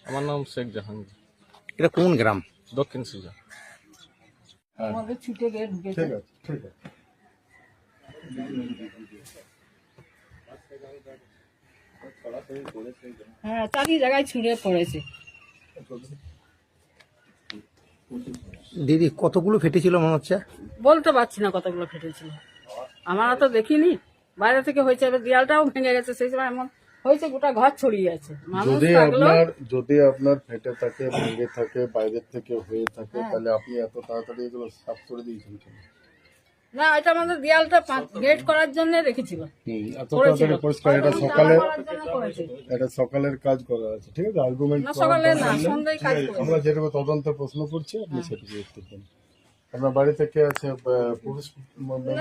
আমার নাম শেখ জাহাঙ্গীর। এটা কোন গ্রাম? দক্ষিণ সিজা। হ্যাঁ, চারি জায়গায় ছুঁড়ে পড়েছে। দিদি কতগুলো ফেটেছিল মনে হচ্ছে? বলতে পারছি না কতগুলো ফেটেছিল, আমরা তো দেখিনি, বাইরে থেকে হয়েছে। এবার দেয়ালটাও ভেঙে গেছে, সেই সময় এমন হয়েছে গোটা ঘর ছড়িয়ে আছে। যদি আপনার ফেটে থাকে, ভেঙে থাকে, বাইরের থেকে হয়ে থাকে, তাহলে আপনি এত তাড়াতাড়ি এগুলো সাফ করে দিয়েছেন কেন? না, এটা আমাদের দেয়ালটা গেট করার জন্য রেখেছিল। এত তাড়াতাড়ি পরিষ্কার, এটা সকালের কাজ করা আছে, ঠিক আছে? আর্গুমেন্ট আমরা যেরকম তদন্ত প্রশ্ন করছি আপনি সেটাকে উত্তর দেন। আপনার বাড়ি থেকে আছে পুরুষ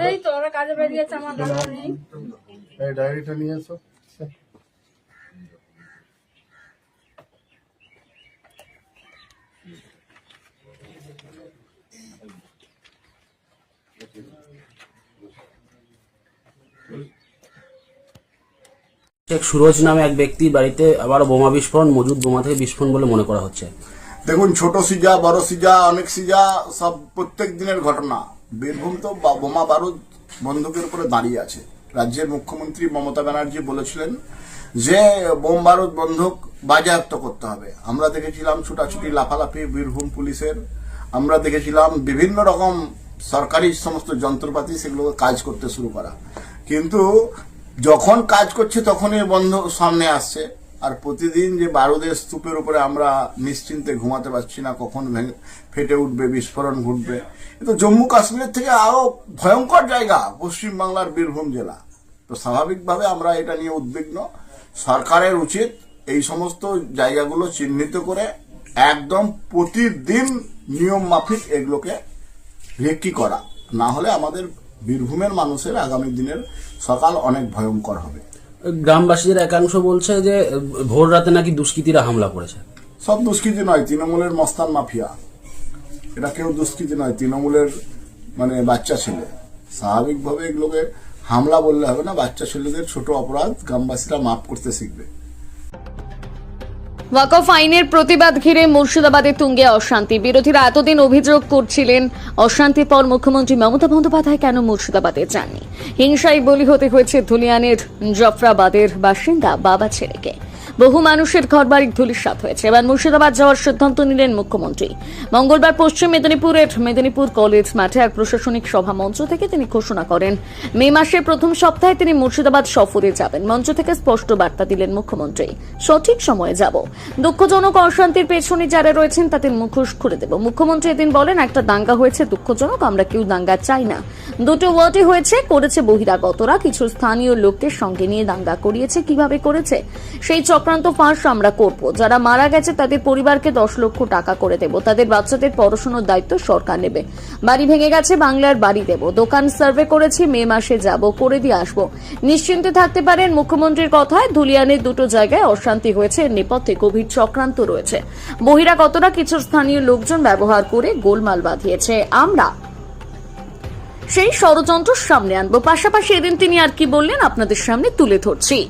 এই তো ওরা কাজে বেরিয়েছে, আমার এই ডায়েরিটা নিয়ে এসো। শেখ সুরজ নামে এক ব্যক্তির বাড়িতে আবার বোমা বিস্ফোরণ, মজুদ বোমা থেকে বিস্ফোরণ বলে মনে করা হচ্ছে। দেখুন, ছোট সিজা, বড় সিজা, অনেক সিজা, সব প্রত্যেক দিনের ঘটনা। বীরভূম তো বোমা বারুদ বন্দুকের উপরে দাঁড়িয়ে আছে। রাজ্যের মুখ্যমন্ত্রী মমতা ব্যানার্জি বলেছিলেন যে বোম বারুদ বন্দুক বাজেয়াপ্ত করতে হবে। আমরা দেখেছিলাম ছুটাছুটি, লাফালাফি বীরভূম পুলিশের। আমরা দেখেছিলাম বিভিন্ন রকম সরকারি সমস্ত যন্ত্রপাতি সেগুলো কাজ করতে শুরু করা, কিন্তু যখন কাজ করছে তখনই বন্ধ সামনে আসছে। আর প্রতিদিন যে বারুদের স্তূপের উপরে আমরা নিশ্চিন্তে ঘুমাতে পারছি না, কখন ফেটে উঠবে, বিস্ফোরণ ঘটবে। কিন্তু জম্মু কাশ্মীরের থেকে আরো ভয়ঙ্কর জায়গা পশ্চিমবাংলার বীরভূম জেলা। তো স্বাভাবিকভাবে আমরা এটা নিয়ে উদ্বিগ্ন। সরকারের উচিত এই সমস্ত জায়গাগুলো চিহ্নিত করে একদম প্রতিদিন নিয়ম মাফিক এগুলোকে রেকি করা, না হলে আমাদের বীরভূমের মানুষের আগামী দিনের সকাল অনেক ভয়ঙ্কর হবে। গ্রামবাসীদের একাংশ বলছে যে ভোর রাতে নাকি দুষ্কৃতীরা হামলা করেছে। সব দুষ্কৃতী নয়, তৃণমূলের মস্তান মাফিয়া। এটা কেউ দুষ্কৃতী নয়, তৃণমূলের বাচ্চা ছেলে। স্বাভাবিকভাবে এগুলোকে হামলা বললে হবে না, বাচ্চা ছেলেদের ছোট অপরাধ গ্রামবাসীরা মাফ করতে শিখবে। ওয়াকফ আইনের প্রতিবাদ ঘিরে মুর্শিদাবাদে তুঙ্গে অশান্তি। বিরোধীরা এতদিন অভিযোগ করছিলেন অশান্তির পর মুখ্যমন্ত্রী মমতা বন্দ্যোপাধ্যায় কেন মুর্শিদাবাদে যাননি। হিংসায় বলি হতে হয়েছে ধুলিয়ানের জাফরাবাদের বাসিন্দা বাবা ছেলেকে। বহু মানুষের ঘরবাড়ি ধূলিসাৎ হয়েছে। এবার মুর্শিদাবাদ যাওয়ার সিদ্ধান্ত নিলেন মুখ্যমন্ত্রী। মঙ্গলবার পশ্চিম মেদিনীপুরের মেদিনীপুর কলেজ মাঠে এক প্রশাসনিক সভা মঞ্চ থেকে তিনি ঘোষণা করেন মে মাসের প্রথম সপ্তাহে তিনি মুর্শিদাবাদ সফরে যাবেন। মঞ্চ থেকে স্পষ্ট বার্তা দিলেন মুখ্যমন্ত্রী, সঠিক সময়ে যাব। দুঃখজনক অশান্তির পেছনে যারা রয়েছেন তাদের মুখোশ খুলে দেব। মুখ্যমন্ত্রী এদিন বলেন, একটা দাঙ্গা হয়েছে, দুঃখজনক, আমরা কেউ দাঙ্গা চাই না। দুটো ওয়ার্ডে হয়েছে, করেছে বহিরাগতরা, কিছু স্থানীয় লোককে সঙ্গে নিয়ে দাঙ্গা করিয়েছে। কিভাবে করেছে সেই চক্রান্ত ফাঁস আমরা করব। যারা মারা গেছে তাদের পরিবারকে 10 লক্ষ টাকা করে দেব। তাদের বাচ্চাদের পড়াশোনার দায়িত্ব সরকার নেবে। বাড়ি ভেঙে গেছে, বাংলার বাড়ি দেব। দোকান সার্ভে করেছি, মে মাসে যাব, করে দিয়ে আসবো। নিশ্চিন্তে থাকতে পারেন। মুখ্যমন্ত্রীর কথায় ধুলিয়ানের দুটো জায়গায় অশান্তি হয়েছে, এর নেপথ্যে গভীর চক্রান্ত রয়েছে। বহিরাগতরা কিছু স্থানীয় লোকজন ব্যবহার করে গোলমাল বাঁধিয়েছে। আমরা সেই ষড়যন্ত্র সামনে আনবো। পাশাপাশি এদিন তিনি আর কি বললেন আপনাদের সামনে তুলে ধরছি।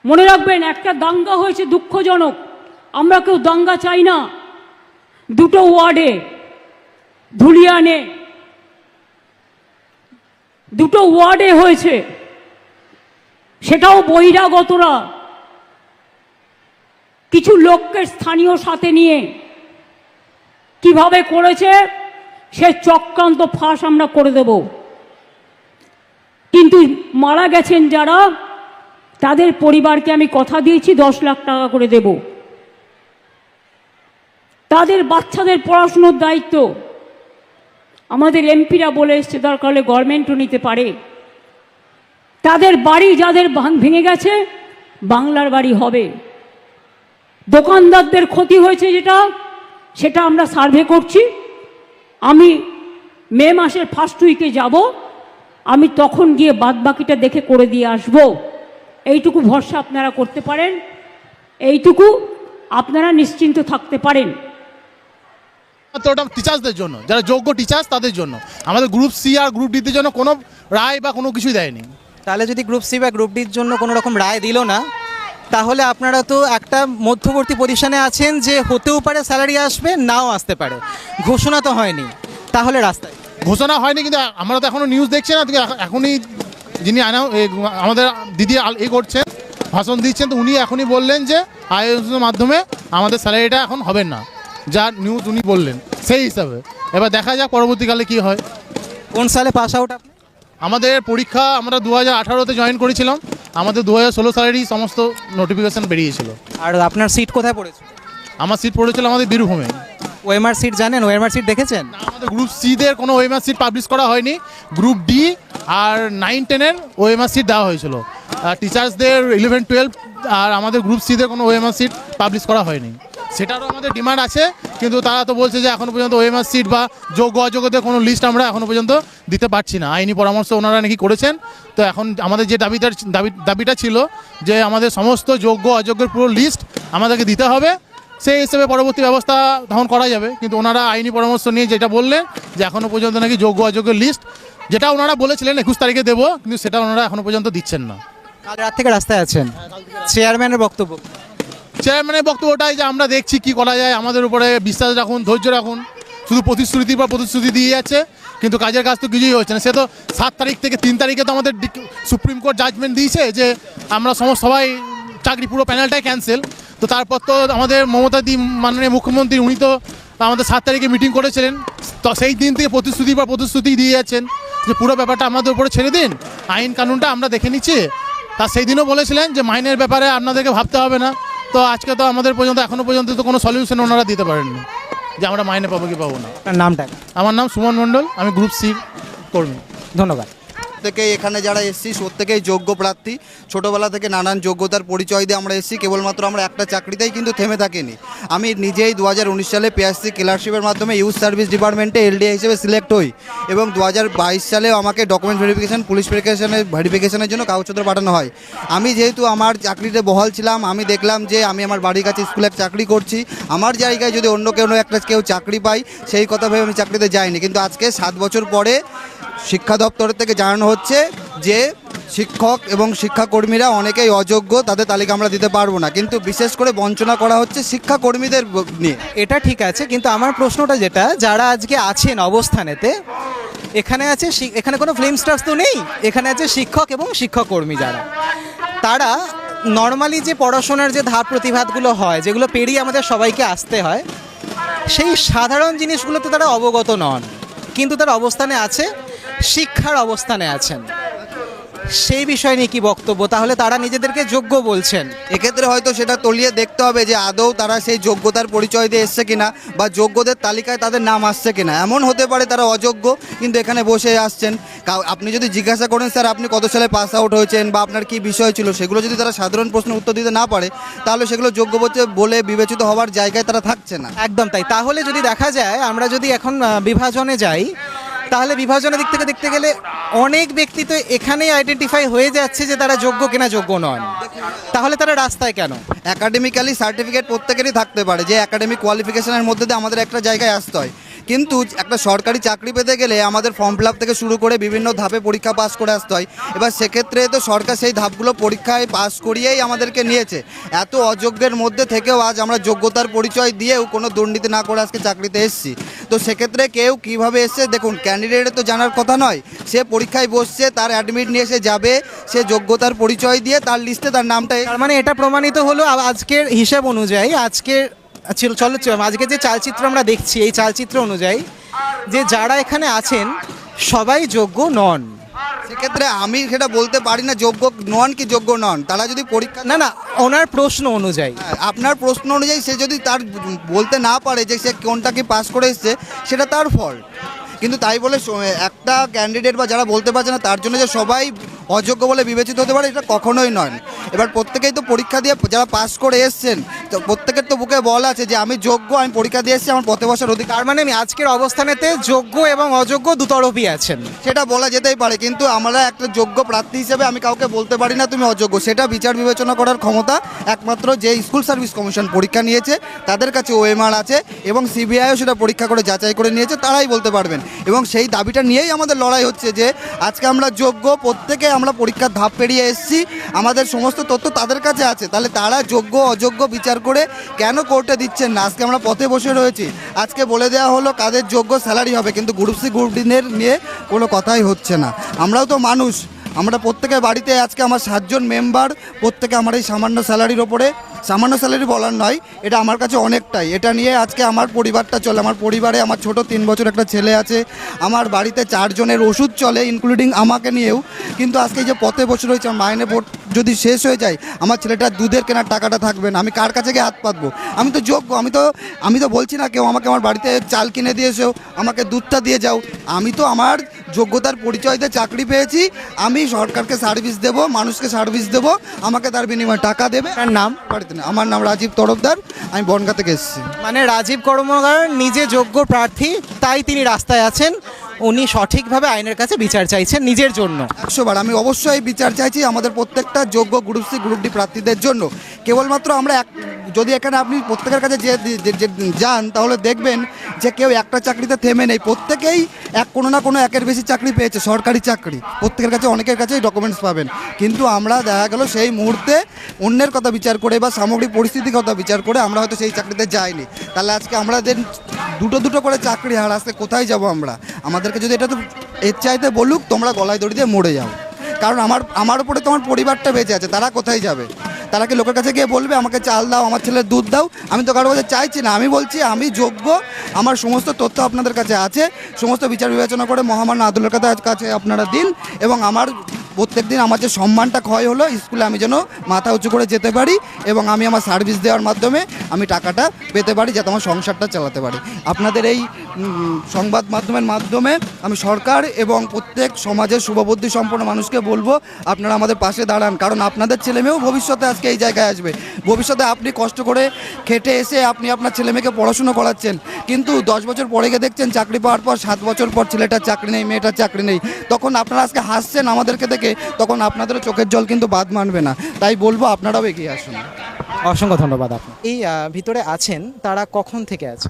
মনে রাখবেন, একটা দাঙ্গা হয়েছে, দুঃখজনক, আমরা কেউ দাঙ্গা চাই না। দুটো ওয়ার্ডে, ধুলিয়ানে দুটো ওয়ার্ডে হয়েছে, সেটাও বহিরাগতরা কিছু লোককে স্থানীয় সাথে নিয়ে কিভাবে করেছে সে চক্রান্ত ফাঁস আমরা করে দেব। কিন্তু মারা গেছেন যারা, তাদের পরিবারকে আমি কথা দিয়েছি 10 লাখ টাকা করে দেব। তাদের বাচ্চাদের পড়াশোনার দায়িত্ব আমাদের এমপিরা বলে এসছে, দরকার হলে গভর্নমেন্টও নিতে পারে। তাদের বাড়ি যাদের ভেঙে গেছে, বাংলার বাড়ি হবে। দোকানদারদের ক্ষতি হয়েছে সেটা আমরা সার্ভে করছি। আমি মে মাসের ফার্স্ট উইকে যাব, আমি তখন গিয়ে বাদবাকিটা দেখে করে দিয়ে আসবো। এইটুকু ভরসা আপনারা করতে পারেন, এইটুকু আপনারা নিশ্চিন্ত থাকতে পারেন। তো ওটা টিচার্সদের জন্য, যারা যোগ্য টিচার্স তাদের জন্য। আমাদের গ্রুপ সি আর গ্রুপ ডির জন্য কোনো রায় বা কোনো কিছুই দেয়নি। তাহলে যদি গ্রুপ সি বা গ্রুপ ডির জন্য কোনো রকম রায় দিল না, তাহলে আপনারা তো একটা মধ্যবর্তী পজিশনে আছেন যে হতেও পারে স্যালারি আসবে, নাও আসতে পারে। ঘোষণা তো হয়নি, তাহলে রাস্তায় ঘোষণা হয়নি, কিন্তু আমরা তো এখনো নিউজ দেখছি না। এখনই যিনি আমাদের দিদি করছেন, ভাষণ দিচ্ছেন, তো উনি এখনই বললেন যে আইএসএর মাধ্যমে আমাদের স্যালারিটা এখন হবে না, যার নিউজ উনি বললেন সেই হিসাবে। এবার দেখা যাক পরবর্তীকালে কি হয়। কোন সালে পাস আউট আপনি? আমাদের পরীক্ষা আমরা 2018-তে জয়েন করেছিলাম। আমাদের 2016 সালেরই সমস্ত নোটিফিকেশন বেরিয়েছিল। আর আপনার সিট কোথায় পড়েছিল? আমার সিট পড়েছিল আমাদের বীরভূমে। ওএমআর সিট জানেন? ওএমআর সিট দেখেছেন? আমাদের গ্রুপ সিদের কোনো ওএমআর সিট পাবলিশ করা হয়নি। গ্রুপ ডি আর 9-10-এর ওএমআর সিট দেওয়া হয়েছিল। টিচার্সদের 11-12 আর আমাদের গ্রুপ সিদের কোনো ওএমআর সিট পাবলিশ করা হয়নি। সেটারও আমাদের ডিমান্ড আছে, কিন্তু তারা তো বলছে যে এখনো পর্যন্ত ওএমআর সিট বা যোগ্য অযোগ্যদের কোনো লিস্ট আমরা এখনো পর্যন্ত দিতে পারছি না। আইনি পরামর্শ ওনারা নাকি করেছেন। তো এখন আমাদের যে দাবিটা ছিল যে আমাদের সমস্ত যোগ্য অযোগ্যের পুরো লিস্ট আমাদেরকে দিতে হবে, সেই হিসেবে পরবর্তী ব্যবস্থা তখন করা যাবে। কিন্তু ওনারা আইনি পরামর্শ নিয়ে যেটা বললেন যে এখনো পর্যন্ত নাকি যোগ্য অযোগ্যের লিস্ট, যেটা ওনারা বলেছিলেন 21 তারিখে দেবো, কিন্তু সেটা ওনারা এখনো পর্যন্ত দিচ্ছেন না। কাল রাত থেকে রাস্তায় আছেন। চেয়ারম্যানের বক্তব্য? চেয়ারম্যানের বক্তব্যটাই যে আমরা দেখছি কি করা যায়, আমাদের উপরে বিশ্বাস রাখুন, ধৈর্য রাখুন। শুধু প্রতিশ্রুতির পর প্রতিশ্রুতি দিয়ে যাচ্ছে, কিন্তু কাজের কাজ তো কিছুই হচ্ছে না। সে তো 7 তারিখ থেকে 3 তারিখে তো আমাদের সুপ্রিম কোর্ট জাজমেন্ট দিয়েছে যে আমরা সবাই চাকরি পুরো প্যানেলটাই ক্যান্সেল। তো তারপর তো আমাদের মমতাদি মাননীয় মুখ্যমন্ত্রী উনি তো আমাদের 7 তারিখে মিটিং করেছিলেন। তো সেই দিন থেকে প্রতিশ্রুতি বা প্রতিশ্রুতি দিয়ে যাচ্ছেন যে পুরো ব্যাপারটা আমাদের উপরে ছেড়ে দিন, আইন কানুনটা আমরা দেখে নিচ্ছি। তা সেই দিনও বলেছিলেন যে মাইনের ব্যাপারে আপনাদেরকে ভাবতে হবে না। তো আজকে তো আমাদের এখনো পর্যন্ত তো কোনো সলিউশন ওনারা দিতে পারেননি যে আমরা মাইনে পাবো কি পাবো না। নামটা? আমার নাম সুমন মণ্ডল, আমি গ্রুপ সি কর্মী। ধন্যবাদ। প্রত্যেকেই এখানে যারা এসছি প্রত্যেকেই যোগ্য প্রার্থী। ছোটোবেলা থেকে নানান যোগ্যতার পরিচয় দিয়ে আমরা এসছি, কেবলমাত্র আমরা একটা চাকরিতেই কিন্তু থেমে থাকিনি। আমি নিজেই 2019 সালে পিএসসি ক্লার্কশিপের মাধ্যমে ইউথ সার্ভিস ডিপার্টমেন্টে এলডিএ হিসেবে সিলেক্ট হই এবং 2022 সালেও আমাকে ডকুমেন্ট ভেরিফিকেশান, পুলিশ ভেরিফিকেশনের জন্য কাগজপত্র পাঠানো হয়। আমি যেহেতু আমার চাকরিতে বহাল ছিলাম, আমি দেখলাম যে আমি আমার বাড়ির কাছে স্কুলে চাকরি করছি, আমার জায়গায় যদি অন্য কেউ চাকরি পাই সেই কথা ভেবে আমি চাকরিতে যাইনি। কিন্তু আজকে 7 বছর পরে শিক্ষা দপ্তরের থেকে জানানো হচ্ছে যে শিক্ষক এবং শিক্ষাকর্মীরা অনেকেই অযোগ্য, তাদের তালিকা আমরা দিতে পারবো না। কিন্তু বিশেষ করে বঞ্চনা করা হচ্ছে শিক্ষাকর্মীদের নিয়ে। এটা ঠিক আছে, কিন্তু আমার প্রশ্নটা যেটা, যারা আজকে আছেন অবস্থানেতে, এখানে কোনো ফিল্ম স্টার্স তো নেই, এখানে আছে শিক্ষক এবং শিক্ষাকর্মী যারা, তারা নর্মালি যে পড়াশোনার যে ধাপ প্রতিভাতগুলো হয়, যেগুলো পেরিয়ে আমাদের সবাইকে আসতে হয়, সেই সাধারণ জিনিসগুলোতে তারা অবগত নন, কিন্তু তার অবস্থানে আছে, শিক্ষার অবস্থানে আছেন। সেই বিষয় নিয়ে কি বক্তব্য? তাহলে তারা নিজেদেরকে যোগ্য বলছেন, এক্ষেত্রে হয়তো সেটা তলিয়ে দেখতে হবে যে আদৌ তারা সেই যোগ্যতার পরিচয় দিয়ে এসছে কিনা বা যোগ্যদের তালিকায় তাদের নাম আসছে কিনা। এমন হতে পারে তারা অযোগ্য কিন্তু এখানে বসে আসছেন। আপনি যদি জিজ্ঞাসা করেন স্যার আপনি কত সালে পাস আউট হয়েছেন বা আপনার কি বিষয় ছিল, সেগুলো যদি তারা সাধারণ প্রশ্নের উত্তর দিতে না পারে তাহলে সেগুলো যোগ্য বলে বিবেচিত হওয়ার জায়গায় তারা থাকছে না। একদম তাই। তাহলে যদি দেখা যায়, আমরা যদি এখন বিভাজনে যাই, তাহলে বিভাজনের দিক থেকে দেখতে গেলে অনেক ব্যক্তি তো এখানেই আইডেন্টিফাই হয়ে যাচ্ছে যে তারা যোগ্য কিনা যোগ্য নন, তাহলে তারা রাস্তায় কেন? একাডেমিক্যালি সার্টিফিকেট প্রত্যেকেরই থাকতে পারে, যে একাডেমিক কোয়ালিফিকেশনের মধ্যে দিয়ে আমাদের একটা জায়গায় আসতে হয়, কিন্তু একটা সরকারি চাকরি পেতে গেলে আমাদের ফর্ম ফিল আপ থেকে শুরু করে বিভিন্ন ধাপে পরীক্ষা পাস করে আসতে হয়। এবার সেক্ষেত্রে তো সরকার সেই ধাপগুলো পরীক্ষায় পাস করিয়েই আমাদেরকে নিয়েছে। এত অযোগ্যের মধ্যে থেকেও আজ আমরা যোগ্যতার পরিচয় দিয়েও কোনো দুর্নীতি না করে আজকে চাকরিতে এসেছি। তো সেক্ষেত্রে কেউ কীভাবে এসছে, দেখুন ক্যান্ডিডেটের তো জানার কথা নয়, সে পরীক্ষায় বসছে, তার অ্যাডমিট নিয়ে সে যাবে, সে যোগ্যতার পরিচয় দিয়ে তার লিস্টে তার নামটা, তার মানে এটা প্রমাণিত হলো আজকের হিসাব অনুযায়ী, আজকে যে চালচিত্র আমরা দেখছি, এই চালচিত্র অনুযায়ী যে যারা এখানে আছেন সবাই যোগ্য নন। সেক্ষেত্রে আমি সেটা বলতে পারি না যোগ্য নন কি যোগ্য নন, তারা যদি পরীক্ষা না ওনার প্রশ্ন অনুযায়ী, আপনার প্রশ্ন অনুযায়ী সে যদি তার বলতে না পারে যে সে কোনটা কি পাস করে এসছে, সেটা তার ফল্ট। কিন্তু তাই বলে একটা ক্যান্ডিডেট বা যারা বলতে পারছে না তার জন্য যে সবাই অযোগ্য বলে বিবেচিত হতে পারে, এটা কখনোই নয়। এবার প্রত্যেকেই তো পরীক্ষা দিয়ে যারা পাস করে এসছেন, তো প্রত্যেকের তো বুকে বল আছে যে আমি যোগ্য, আমি পরীক্ষা দিয়ে এসেছি, আমার পথে বসার অধিকার। তার মানে আমি আজকের অবস্থানেতে যোগ্য এবং অযোগ্য দুতরফই আছেন, সেটা বলা যেতেই পারে। কিন্তু আমরা একটা যোগ্য প্রার্থী হিসেবে আমি কাউকে বলতে পারি না তুমি অযোগ্য। সেটা বিচার বিবেচনা করার ক্ষমতা একমাত্র যে স্কুল সার্ভিস কমিশন পরীক্ষা নিয়েছে, তাদের কাছে ওএমআর আছে এবং সিবিআইও সেটা পরীক্ষা করে যাচাই করে নিয়েছে, তারাই বলতে পারবেন। এবং সেই দাবিটা নিয়েই আমাদের লড়াই হচ্ছে যে আজকে আমরা যোগ্য, প্রত্যেকে আমরা পরীক্ষার ধাপ পেরিয়ে এসেছি, আমাদের সমস্ত তথ্য তাদের কাছে আছে, তাহলে তারা যোগ্য অযোগ্য বিচার করে কেন কোর্টে দিচ্ছেন না? আজকে আমরা পথে বসে রয়েছি, আজকে বলে দেওয়া হলো কাদের যোগ্য স্যালারি হবে, কিন্তু গ্রুপ সি গ্রুপ ডিনের নিয়ে কোনো কথাই হচ্ছে না। আমরাও তো মানুষ, আমরা প্রত্যেকের বাড়িতে আজকে আমার 7 জন মেম্বার, প্রত্যেকে আমার এই সামান্য স্যালারির ওপরে, সামান্য স্যালারি বলার নয়, এটা আমার কাছে অনেকটাই। এটা নিয়ে আজকে আমার পরিবারটা চলে। আমার পরিবারে আমার ছোট 3 বছর একটা ছেলে আছে, আমার বাড়িতে 4 জনের ওষুধ চলে, ইনক্লুডিং আমাকে নিয়েও। কিন্তু আজকে এই যে পথে বসে রয়েছে, আমার মাইনে ভোট যদি শেষ হয়ে যায়, আমার ছেলেটার দুধের কেনার টাকাটা থাকবে না, আমি কার কাছে গিয়ে হাত পাতবো? আমি তো যোগ্য, আমি তো বলছি না কেউ আমাকে আমার বাড়িতে চাল কিনে দিয়েছেও, আমাকে দুধটা দিয়ে যাও। আমি তো আমার যোগ্যতার পরিচয় দিয়ে চাকরি পেয়েছি, আমি সরকারকে সার্ভিস দেব, মানুষকে সার্ভিস দেব, আমাকে তার বিনিময়ে টাকা দেবে। তার নাম? বাড়িতে না, আমার নাম রাজীব তরফদার, আমি বনগা থেকে এসেছি। মানে রাজীব কর্মকার নিজে যোগ্য প্রার্থী, তাই তিনি রাস্তায় আছেন, উনি সঠিকভাবে আইনের কাছে বিচার চাইছেন নিজের জন্য। 100 বার আমি অবশ্যই বিচার চাইছি আমাদের প্রত্যেকটা যোগ্য গ্রুপ সি গ্রুপ ডি প্রার্থীদের জন্য। কেবলমাত্র আমরা যদি এখানে আপনি প্রত্যেকের কাছে যে যান তাহলে দেখবেন যে কেউ একটা চাকরিতে থেমে নেই, প্রত্যেকেই কোনো না কোনো একের বেশি চাকরি পেয়েছে, সরকারি চাকরি। প্রত্যেকের কাছে অনেকের কাছেই ডকুমেন্টস পাবেন, কিন্তু আমরা দেখা গেল সেই মুহূর্তে অন্যের কথা বিচার করে বা সামগ্রিক পরিস্থিতির কথা বিচার করে আমরা হয়তো সেই চাকরিতে যাইনি। তাহলে আজকে আমাদের দুটো করে চাকরি হার, আজকে কোথায় যাব আমরা? আমাদেরকে যদি এটা তো এর চাইতে বলুক তোমরা গলায় দড়ি দিয়ে মরে যাও, কারণ আমার উপরে তোমার পরিবারটা বেঁচে আছে, তারা কোথায় যাবে? তারা কি লোকের কাছে গিয়ে বলবে আমাকে চাল দাও, আমার ছেলের দুধ দাও? আমি তো কারোর কাছে চাইছি না, আমি বলছি আমি যোগ্য, আমার সমস্ত তথ্য আপনাদের কাছে আছে, সমস্ত বিচার বিবেচনা করে মহামান্য আদালতের কাছে আপনারা দিন, এবং আমার প্রত্যেক দিন আমার যে সম্মানটা ক্ষয় হলো স্কুলে, আমি যেন মাথা উঁচু করে যেতে পারি এবং আমি আমার সার্ভিস দেওয়ার মাধ্যমে আমি টাকাটা পেতে পারি, যাতে আমার সংসারটা চালাতে পারি। আপনাদের এই সংবাদ মাধ্যমের মাধ্যমে আমি সরকার এবং প্রত্যেক সমাজের শুভবুদ্ধি সম্পন্ন মানুষকে বলবো আপনারা আমাদের পাশে দাঁড়ান, কারণ আপনাদের ছেলেমেয়েও ভবিষ্যতে আজকে এই জায়গায় আসবে। ভবিষ্যতে আপনি কষ্ট করে খেটে এসে আপনি আপনার ছেলেমেয়েকে পড়াশুনো করাচ্ছেন, কিন্তু 10 বছর পরে গিয়ে দেখছেন চাকরি পাওয়ার পর 7 বছর পর ছেলেটার চাকরি নেই, মেয়েটার চাকরি নেই। তখন আপনারা আজকে হাসছেন আমাদেরকে দেখে, তখন আপনাদেরও চোখের জল কিন্তু বাদ মানবে না। তাই বলবো আপনারাও এগিয়ে আসুন। অসংখ্য ধন্যবাদ। আপনি এই ভিতরে আছেন, তারা কখন থেকে আছে?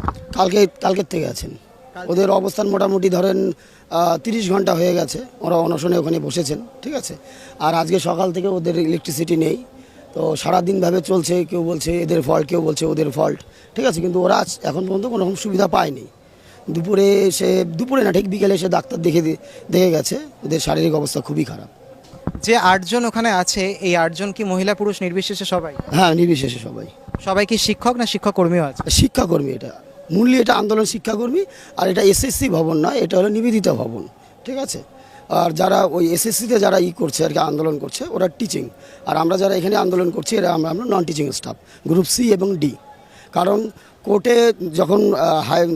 কালকের থেকে আছেন। ওদের অবস্থান মোটামুটি ধরেন 30 ঘন্টা হয়ে গেছে, ওরা অনশনে ওখানে বসেছেন, ঠিক আছে। আর আজকে সকাল থেকে ওদের ইলেকট্রিসিটি নেই, তো সারাদিনভাবে চলছে। কেউ বলছে এদের ফল্ট, কেউ বলছে ওদের ফল্ট, ঠিক আছে। কিন্তু ওরা এখন পর্যন্ত কোনো রকম সুবিধা পায়নি। দুপুরে না, ঠিক বিকেলে এসে ডাক্তার দেখে গেছে, ওদের শারীরিক অবস্থা খুবই খারাপ। যে 8 জন ওখানে আছে, এই 8 জন কি মহিলা পুরুষ নির্বিশেষে সবাই? হ্যাঁ, নির্বিশেষে সবাই। সবাই কি শিক্ষক না শিক্ষাকর্মীও আছে? শিক্ষাকর্মী, এটা মূল্য, এটা আন্দোলন শিক্ষাকর্মী। আর এটা এসএসসি ভবন নয়, এটা হলো নিবেদিতা ভবন, ঠিক আছে। আর যারা ওই এসএসসিতে যারা করছে আর কি, আন্দোলন করছে, ওরা টিচিং। আর আমরা যারা এখানে আন্দোলন করছি, এরা আমরা non teaching staff, group C এবং ডি। কারণ কোর্টে যখন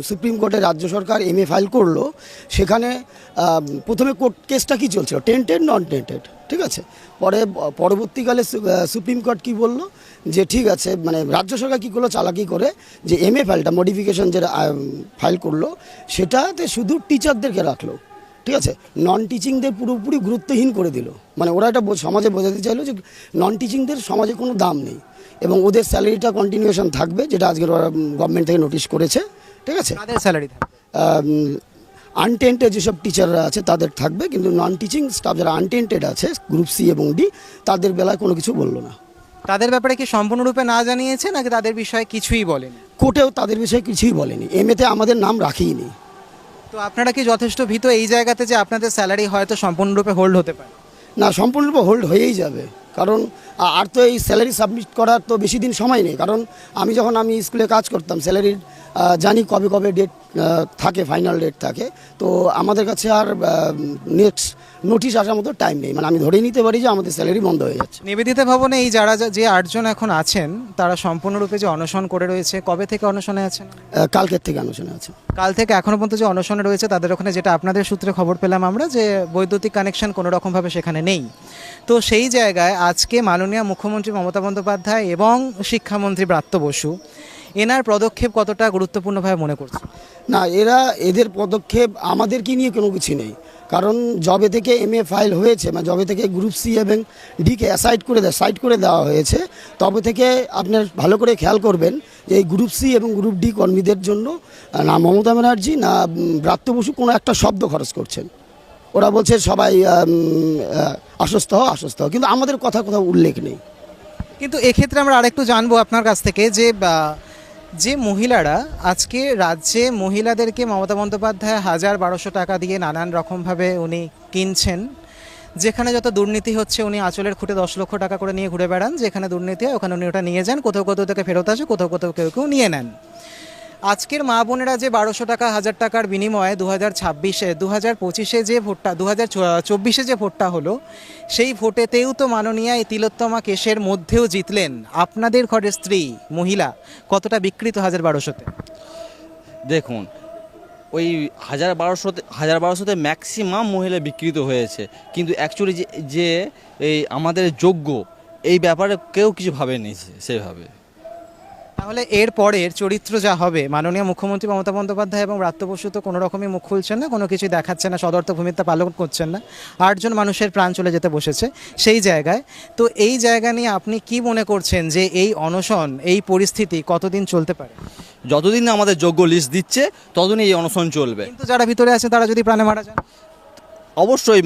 সুপ্রিম কোর্টে রাজ্য সরকার MA ফাইল করলো, সেখানে প্রথমে কোর্ট কেসটা কি চলছিল, টেন্টেড নন টেন্টেড, ঠিক আছে। পরবর্তীকালে সুপ্রিম কোর্ট কি বললো, যে ঠিক আছে, মানে রাজ্য সরকার কী করলো, চালাকি করে, যে MA ফাইলটা মডিফিকেশন যেটা ফাইল করলো, সেটাতে শুধু টিচারদেরকে রাখলো, ঠিক আছে। নন টিচিংদের পুরোপুরি গুরুত্বহীন করে দিল। মানে ওরা এটা সমাজে বোঝাতে চাইলো যে নন টিচিংদের সমাজে কোনো দাম নেই, এবং ওদের স্যালারিটা কন্টিনিউশন থাকবে, যেটা আজকের ওরা গভর্নমেন্ট থেকে নোটিশ করেছে, ঠিক আছে। স্যালারি আনটেন্টেড যেসব টিচাররা আছে তাদের থাকবে, কিন্তু নন টিচিং স্টাফ যারা আনটেন্টেড আছে গ্রুপ সি এবং ডি, তাদের বেলায় কোনো কিছু বললো না। তাদের ব্যাপারে কি সম্পূর্ণরূপে না জানিয়েছে, নাকি তাদের বিষয়ে কিছুই বলেনি? কোর্টেও তাদের বিষয়ে কিছুই বলেনি, MA-তে আমাদের নাম রাখিনি। তো আপনারা কি যথেষ্ট ভীত এই জায়গাতে যে আপনাদের স্যালারি হয়তো সম্পূর্ণরূপে হোল্ড হতে পারে? না, সম্পূর্ণরূপে হোল্ড হয়েই যাবে, কারণ আর তো এই স্যালারি সাবমিট করার তো বেশি দিন সময় নেই। কারণ আমি স্কুলে কাজ করতাম, স্যালারির জানি কবে ডেট থাকে, ফাইনাল ডেট থাকে। তো আমাদের কাছে আর নেক্সট নোটিশ আসার মতো টাইম নেই, মানে আমি ধরেই নিতে পারি যে আমাদের স্যালারি বন্ধ হয়ে যাচ্ছে। নিবেদিতা ভবনে এই যে 8 জন এখন আছেন, তারা সম্পূর্ণরূপে যে অনশন করে রয়েছে, কবে থেকে অনশনে আছেন? কালকের থেকে অনশনে আছে। কাল থেকে এখনো পর্যন্ত যে অনশনে রয়েছে, তাদের ওখানে যেটা আপনাদের সূত্রে খবর পেলাম আমরা, যে বৈদ্যুতিক কানেকশন কোনো রকমভাবে সেখানে নেই। তো সেই জায়গায় আজকে মাননীয় মুখ্যমন্ত্রী মমতা বন্দ্যোপাধ্যায় এবং শিক্ষামন্ত্রী ব্রাত্য বসু, এনার পদক্ষেপ কতটা গুরুত্বপূর্ণভাবে মনে করছে? না, এদের পদক্ষেপ আমাদেরকে নিয়ে কোনো কিছু নেই। কারণ যবে থেকে MA ফাইল হয়েছে, মানে যবে থেকে গ্রুপ সি এবং ডিকে সাইড করে দেওয়া হয়েছে, তবে থেকে আপনার ভালো করে খেয়াল করবেন যে এই গ্রুপ সি এবং গ্রুপ ডি কর্মীদের জন্য না মমতা ব্যানার্জি না ব্রাত্য বসু কোনো একটা শব্দ খরচ করছেন। ওরা বলছে সবাই আশ্বস্ত হও, কিন্তু আমাদের কোথাও উল্লেখ নেই। কিন্তু এক্ষেত্রে আমরা আরেকটু জানবো আপনার কাছ থেকে, যে মহিলারা আজকে রাজ্যে মহিলাদেরকে মমতা বন্দ্যোপাধ্যায় 1000-1200 টাকা দিয়ে নানান রকমভাবে উনি কিনছেন, যেখানে যত দুর্নীতি হচ্ছে উনি আঁচলের খুঁটে 10 লক্ষ টাকা করে নিয়ে ঘুরে বেড়ান, যেখানে দুর্নীতি হয় ওখানে উনি ওটা নিয়ে যান, কোথাও থেকে ফেরত আসে, কোথাও কেউ নিয়ে নেন। আজকের মা বোনেরা যে 1200 টাকা 1000 টাকার বিনিময়ে 2025-এ যে ভোটটা 2024-এ যে ভোটটা হলো, সেই ভোটেতেও তো মাননীয়া এই তিলোত্তমা কেসের মধ্যেও জিতলেন। আপনাদের ঘরের স্ত্রী মহিলা কতটা বিকৃত 1000-1200-তে? দেখুন, ওই 1000-1200-তে ম্যাক্সিমাম মহিলা বিকৃত হয়েছে, কিন্তু অ্যাকচুয়ালি যে এই আমাদের যোগ্য, এই ব্যাপারে কেউ কিছু ভাবেনি সেভাবে। তাহলে এর পরের চরিত্র যা হবে, মাননীয় মুখ্যমন্ত্রী মমতা বন্দ্যোপাধ্যায় এবং ব্রাত্য বসু তো কোনো রকমই মুখ খুলছেন না, কোনো কিছুই দেখাচ্ছে না, সদর্থ ভূমিকা পালন করছেন না। 8 জন মানুষের প্রাণ চলে যেতে বসেছে সেই জায়গায়। তো এই জায়গা নিয়ে আপনি কি মনে করছেন যে এই অনশন, এই পরিস্থিতি কতদিন চলতে পারে? যতদিন না আমাদের যোগ্য লিস্ট দিচ্ছে ততদিন এই অনশন চলবে। কিন্তু যারা ভিতরে আছে তারা যদি প্রাণে মারা যান? অবশ্যই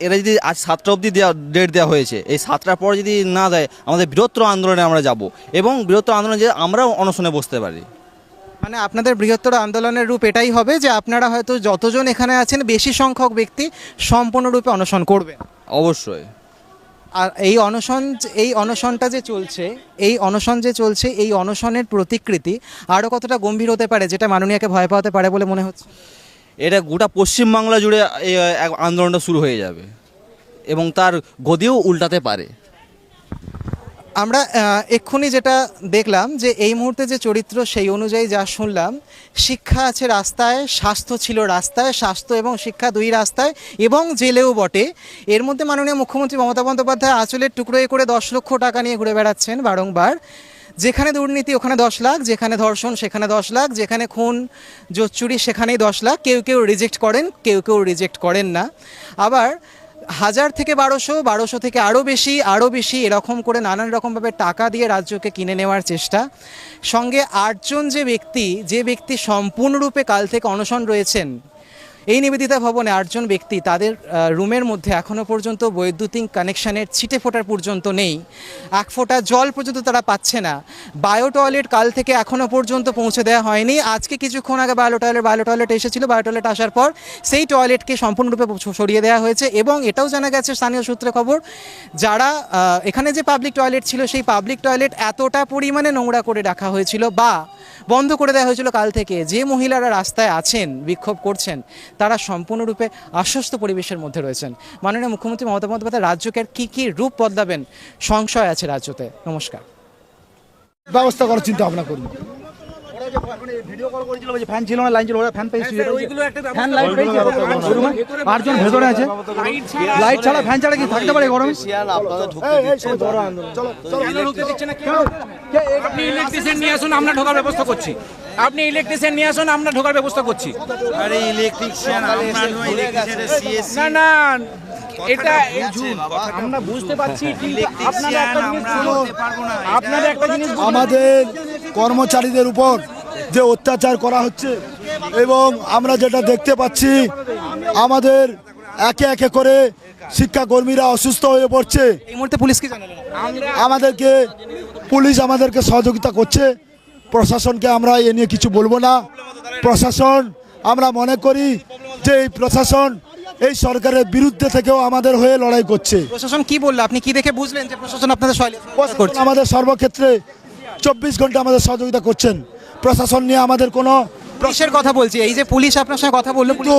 এরা যদি আজ 7টা অবধি ডেট দেওয়া হয়েছে, এই 7টার পর যদি না দেয়, আমাদের বৃহত্তর আন্দোলনে আমরা যাব, এবং বৃহত্তর আন্দোলনে যে আমরাও অনশনে বসতে পারি। মানে আপনাদের বৃহত্তর আন্দোলনের রূপ এটাই হবে যে আপনারা হয়তো যতজন এখানে আছেন বেশি সংখ্যক ব্যক্তি সম্পূর্ণরূপে অনশন করবেন? অবশ্যই। আর এই অনশনটা যে চলছে, এই অনশনের প্রতিকৃতি আরও কতটা গম্ভীর হতে পারে, যেটা মাননীয়াকে ভয় পাওয়াতে পারে বলে মনে হচ্ছে? এটা গোটা পশ্চিমবাংলা জুড়ে এই আন্দোলনটা শুরু হয়ে যাবে, এবং তার গদিও উল্টাতে পারে। আমরা এক্ষুনি যেটা দেখলাম যে এই মুহূর্তে যে চরিত্র সেই অনুযায়ী যা শুনলাম, শিক্ষা আছে রাস্তায়, স্বাস্থ্য ছিল রাস্তায়, স্বাস্থ্য এবং শিক্ষা দুই রাস্তায় এবং জেলেও বটে। এর মধ্যে মাননীয় মুখ্যমন্ত্রী মমতা বন্দ্যোপাধ্যায় আঁচলের টুকরোয় করে 10 লক্ষ টাকা নিয়ে ঘুরে বেড়াচ্ছেন বারংবার। যেখানে দুর্নীতি ওখানে 10 লাখ, যেখানে ধর্ষণ সেখানে 10 লাখ, যেখানে খুন জোচ্চুরি সেখানেই 10 লাখ। কেউ কেউ রিজেক্ট করেন, কেউ কেউ রিজেক্ট করেন না। আবার 1000 থেকে 1200, 1200 থেকে আরও বেশি এরকম করে নানান রকমভাবে টাকা দিয়ে রাজ্যকে কিনে নেওয়ার চেষ্টা। সঙ্গে 8 জন যে ব্যক্তি সম্পূর্ণরূপে কাল থেকে অনশন রয়েছেন এই নিবেদিতা ভবনে, 8 জন ব্যক্তি, তাদের রুমের মধ্যে এখনও পর্যন্ত বৈদ্যুতিক কানেকশানের ছিটে ফোটার পর্যন্ত নেই, 1 ফোঁটা জল পর্যন্ত তারা পাচ্ছে না। বায়ো টয়লেট কাল থেকে এখনও পর্যন্ত পৌঁছে দেওয়া হয়নি। আজকে কিছুক্ষণ আগে বায়ো টয়লেট এসেছিল, বায়ো টয়লেট আসার পর সেই টয়লেটকে সম্পূর্ণরূপে সরিয়ে দেওয়া হয়েছে। এবং এটাও জানা গেছে স্থানীয় সূত্রে খবর, যারা এখানে যে পাবলিক টয়লেট ছিল সেই পাবলিক টয়লেট এতটা পরিমাণে নোংরা করে রাখা হয়েছিল বা বন্ধ করে দেওয়া হয়েছিল কাল থেকে, যে মহিলারা রাস্তায় আছেন বিক্ষোভ করছেন তারা সম্পূর্ণরূপে অস্বস্ಥ পরিবেশের মধ্যে রয়েছেন। মাননীয় মুখ্যমন্ত্রী মমতা বন্দ্যোপাধ্যায় রাজ্যকে কি রূপ বদলাবেন সংশয় আছে রাজ্যতে। নমস্কার। ব্যবস্থা করার চিন্তা ভাবনা করুন। ফ্যান ছিল না, লাইন ছিল, ফ্যান পেয়েছি, ফ্যান লাইট পেয়েছে, 8 জন ভেতরে আছে, লাইট ছাড়া ফ্যান ছাড়া কি থাকতে পারে গরমে? আপনি ইলেকট্রিশিয়ান নিয়ে আসুন, আমরা ঢোকার ব্যবস্থা করছি। আপনি ইলেকট্রিশিয়ান নিয়ে আসুন, আমরা ঢোকার ব্যবস্থা করছি। আরে ইলেকট্রিশিয়ান না না, এটা আমরা বুঝতে পারছি, কিন্তু আপনারা একটা জিনিস বলুন, আপনারা একটা জিনিস বলুন, আমাদের কর্মচারীদের উপর যে অত্যাচার করা হচ্ছে এবং আমরা যেটা দেখতে পাচ্ছি আমাদের একে একে করে শিক্ষাকর্মীরা অসুস্থ হয়ে পড়ছে। এই মুহূর্তে পুলিশকে জানালেন? পুলিশ আমাদেরকে সহযোগিতা করছে। প্রশাসনকে আমরা এ নিয়ে কিছু বলবো না। প্রশাসন, আমরা মনে করি যে এই প্রশাসন এই সরকারের বিরুদ্ধে থেকেও আমাদের হয়ে লড়াই করছে। প্রশাসন কি বললো? আপনি কি দেখে বুঝলেন যে প্রশাসন আপনাদের করছে? আমাদের সর্বক্ষেত্রে 24 ঘন্টা আমাদের সহযোগিতা করছেন। প্রশাসন নিয়ে আমাদের কোনো পুলিশের কথা বলছি, এই যে পুলিশ আপনার সঙ্গে কথা বললো, কিন্তু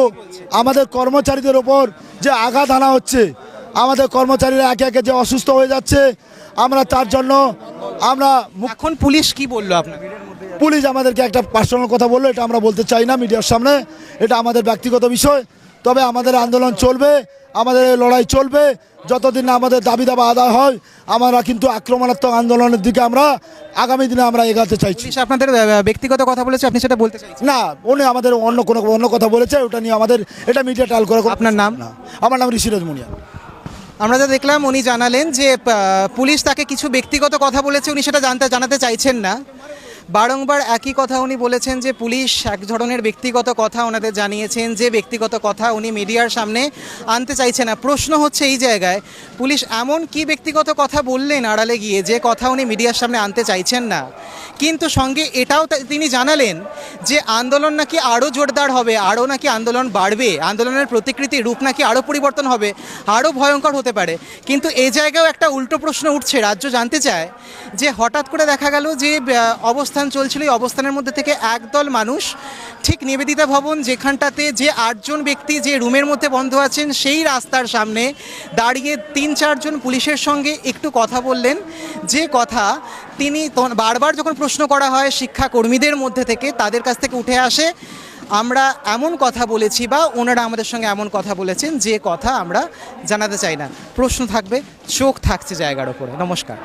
আমাদের কর্মচারীদের ওপর যে আঘাত আনা হচ্ছে, আমাদের কর্মচারীরা একে একে যে অসুস্থ হয়ে যাচ্ছে, আমরা তার জন্য আমরা এখন পুলিশ কি বললো আপনার? পুলিশ আমাদেরকে একটা পার্সোনাল কথা বললো, এটা আমরা বলতে চাই না মিডিয়ার সামনে, এটা আমাদের ব্যক্তিগত বিষয়। তবে আমাদের আন্দোলন চলবে, আমাদের লড়াই চলবে যতদিন না আমাদের দাবি দাবা আদায় হয়। আমরা কিন্তু আক্রমণাত্মক আন্দোলনের দিকে আমরা আগামী দিনে আমরা এগাতে চাইছি। আপনাদের ব্যক্তিগত কথা বলেছে, আপনি সেটা বলতে চাইছেন? না, উনি আমাদের অন্য কথা বলেছে, ওটা নিয়ে আমাদের এটা মিডিয়া টাল করে। আপনার নাম? আমার নাম ঋষিরাজ মুনিয়া। আমরা যা দেখলাম, উনি জানালেন যে পুলিশ তাকে কিছু ব্যক্তিগত কথা বলেছে, উনি সেটা জানাতে চাইছেন না। বারংবার একই কথা উনি বলেছেন যে পুলিশ এক ধরনের ব্যক্তিগত কথা ওনাদের জানিয়েছেন, যে ব্যক্তিগত কথা উনি মিডিয়ার সামনে আনতে চাইছেন না। প্রশ্ন হচ্ছে এই জায়গায়, পুলিশ এমন কি ব্যক্তিগত কথা বললেন আড়ালে গিয়ে যে কথা উনি মিডিয়ার সামনে আনতে চাইছেন না? কিন্তু সঙ্গে এটাও তিনি জানালেন যে আন্দোলন নাকি আরও জোরদার হবে, আরও নাকি আন্দোলন বাড়বে, আন্দোলনের প্রতিকৃতি রূপ নাকি আরও পরিবর্তন হবে, আরও ভয়ঙ্কর হতে পারে। কিন্তু এই জায়গায়ও একটা উল্টো প্রশ্ন উঠছে, রাজ্য জানতে চায় যে হঠাৎ করে দেখা গেল যে অবস্থান চলছিল, এই অবস্থানের মধ্যে থেকে একদল মানুষ ঠিক নিবেদিতা ভবন যেখানটাতে যে 8 জন ব্যক্তি যে রুমের মধ্যে বন্ধ আছেন সেই রাস্তার সামনে দাঁড়িয়ে 3-4 জন পুলিশের সঙ্গে একটু কথা বললেন, যে কথা তিনি বারবার যখন প্রশ্ন করা হয় শিক্ষাকর্মীদের মধ্যে থেকে, তাদের কাছ থেকে উঠে আসে আমরা এমন কথা বলেছি বা ওনারা আমাদের সঙ্গে এমন কথা বলেছেন যে কথা আমরা জানাতে চাই না। প্রশ্ন থাকবে, চোখ থাকছে জায়গার ওপরে। নমস্কার।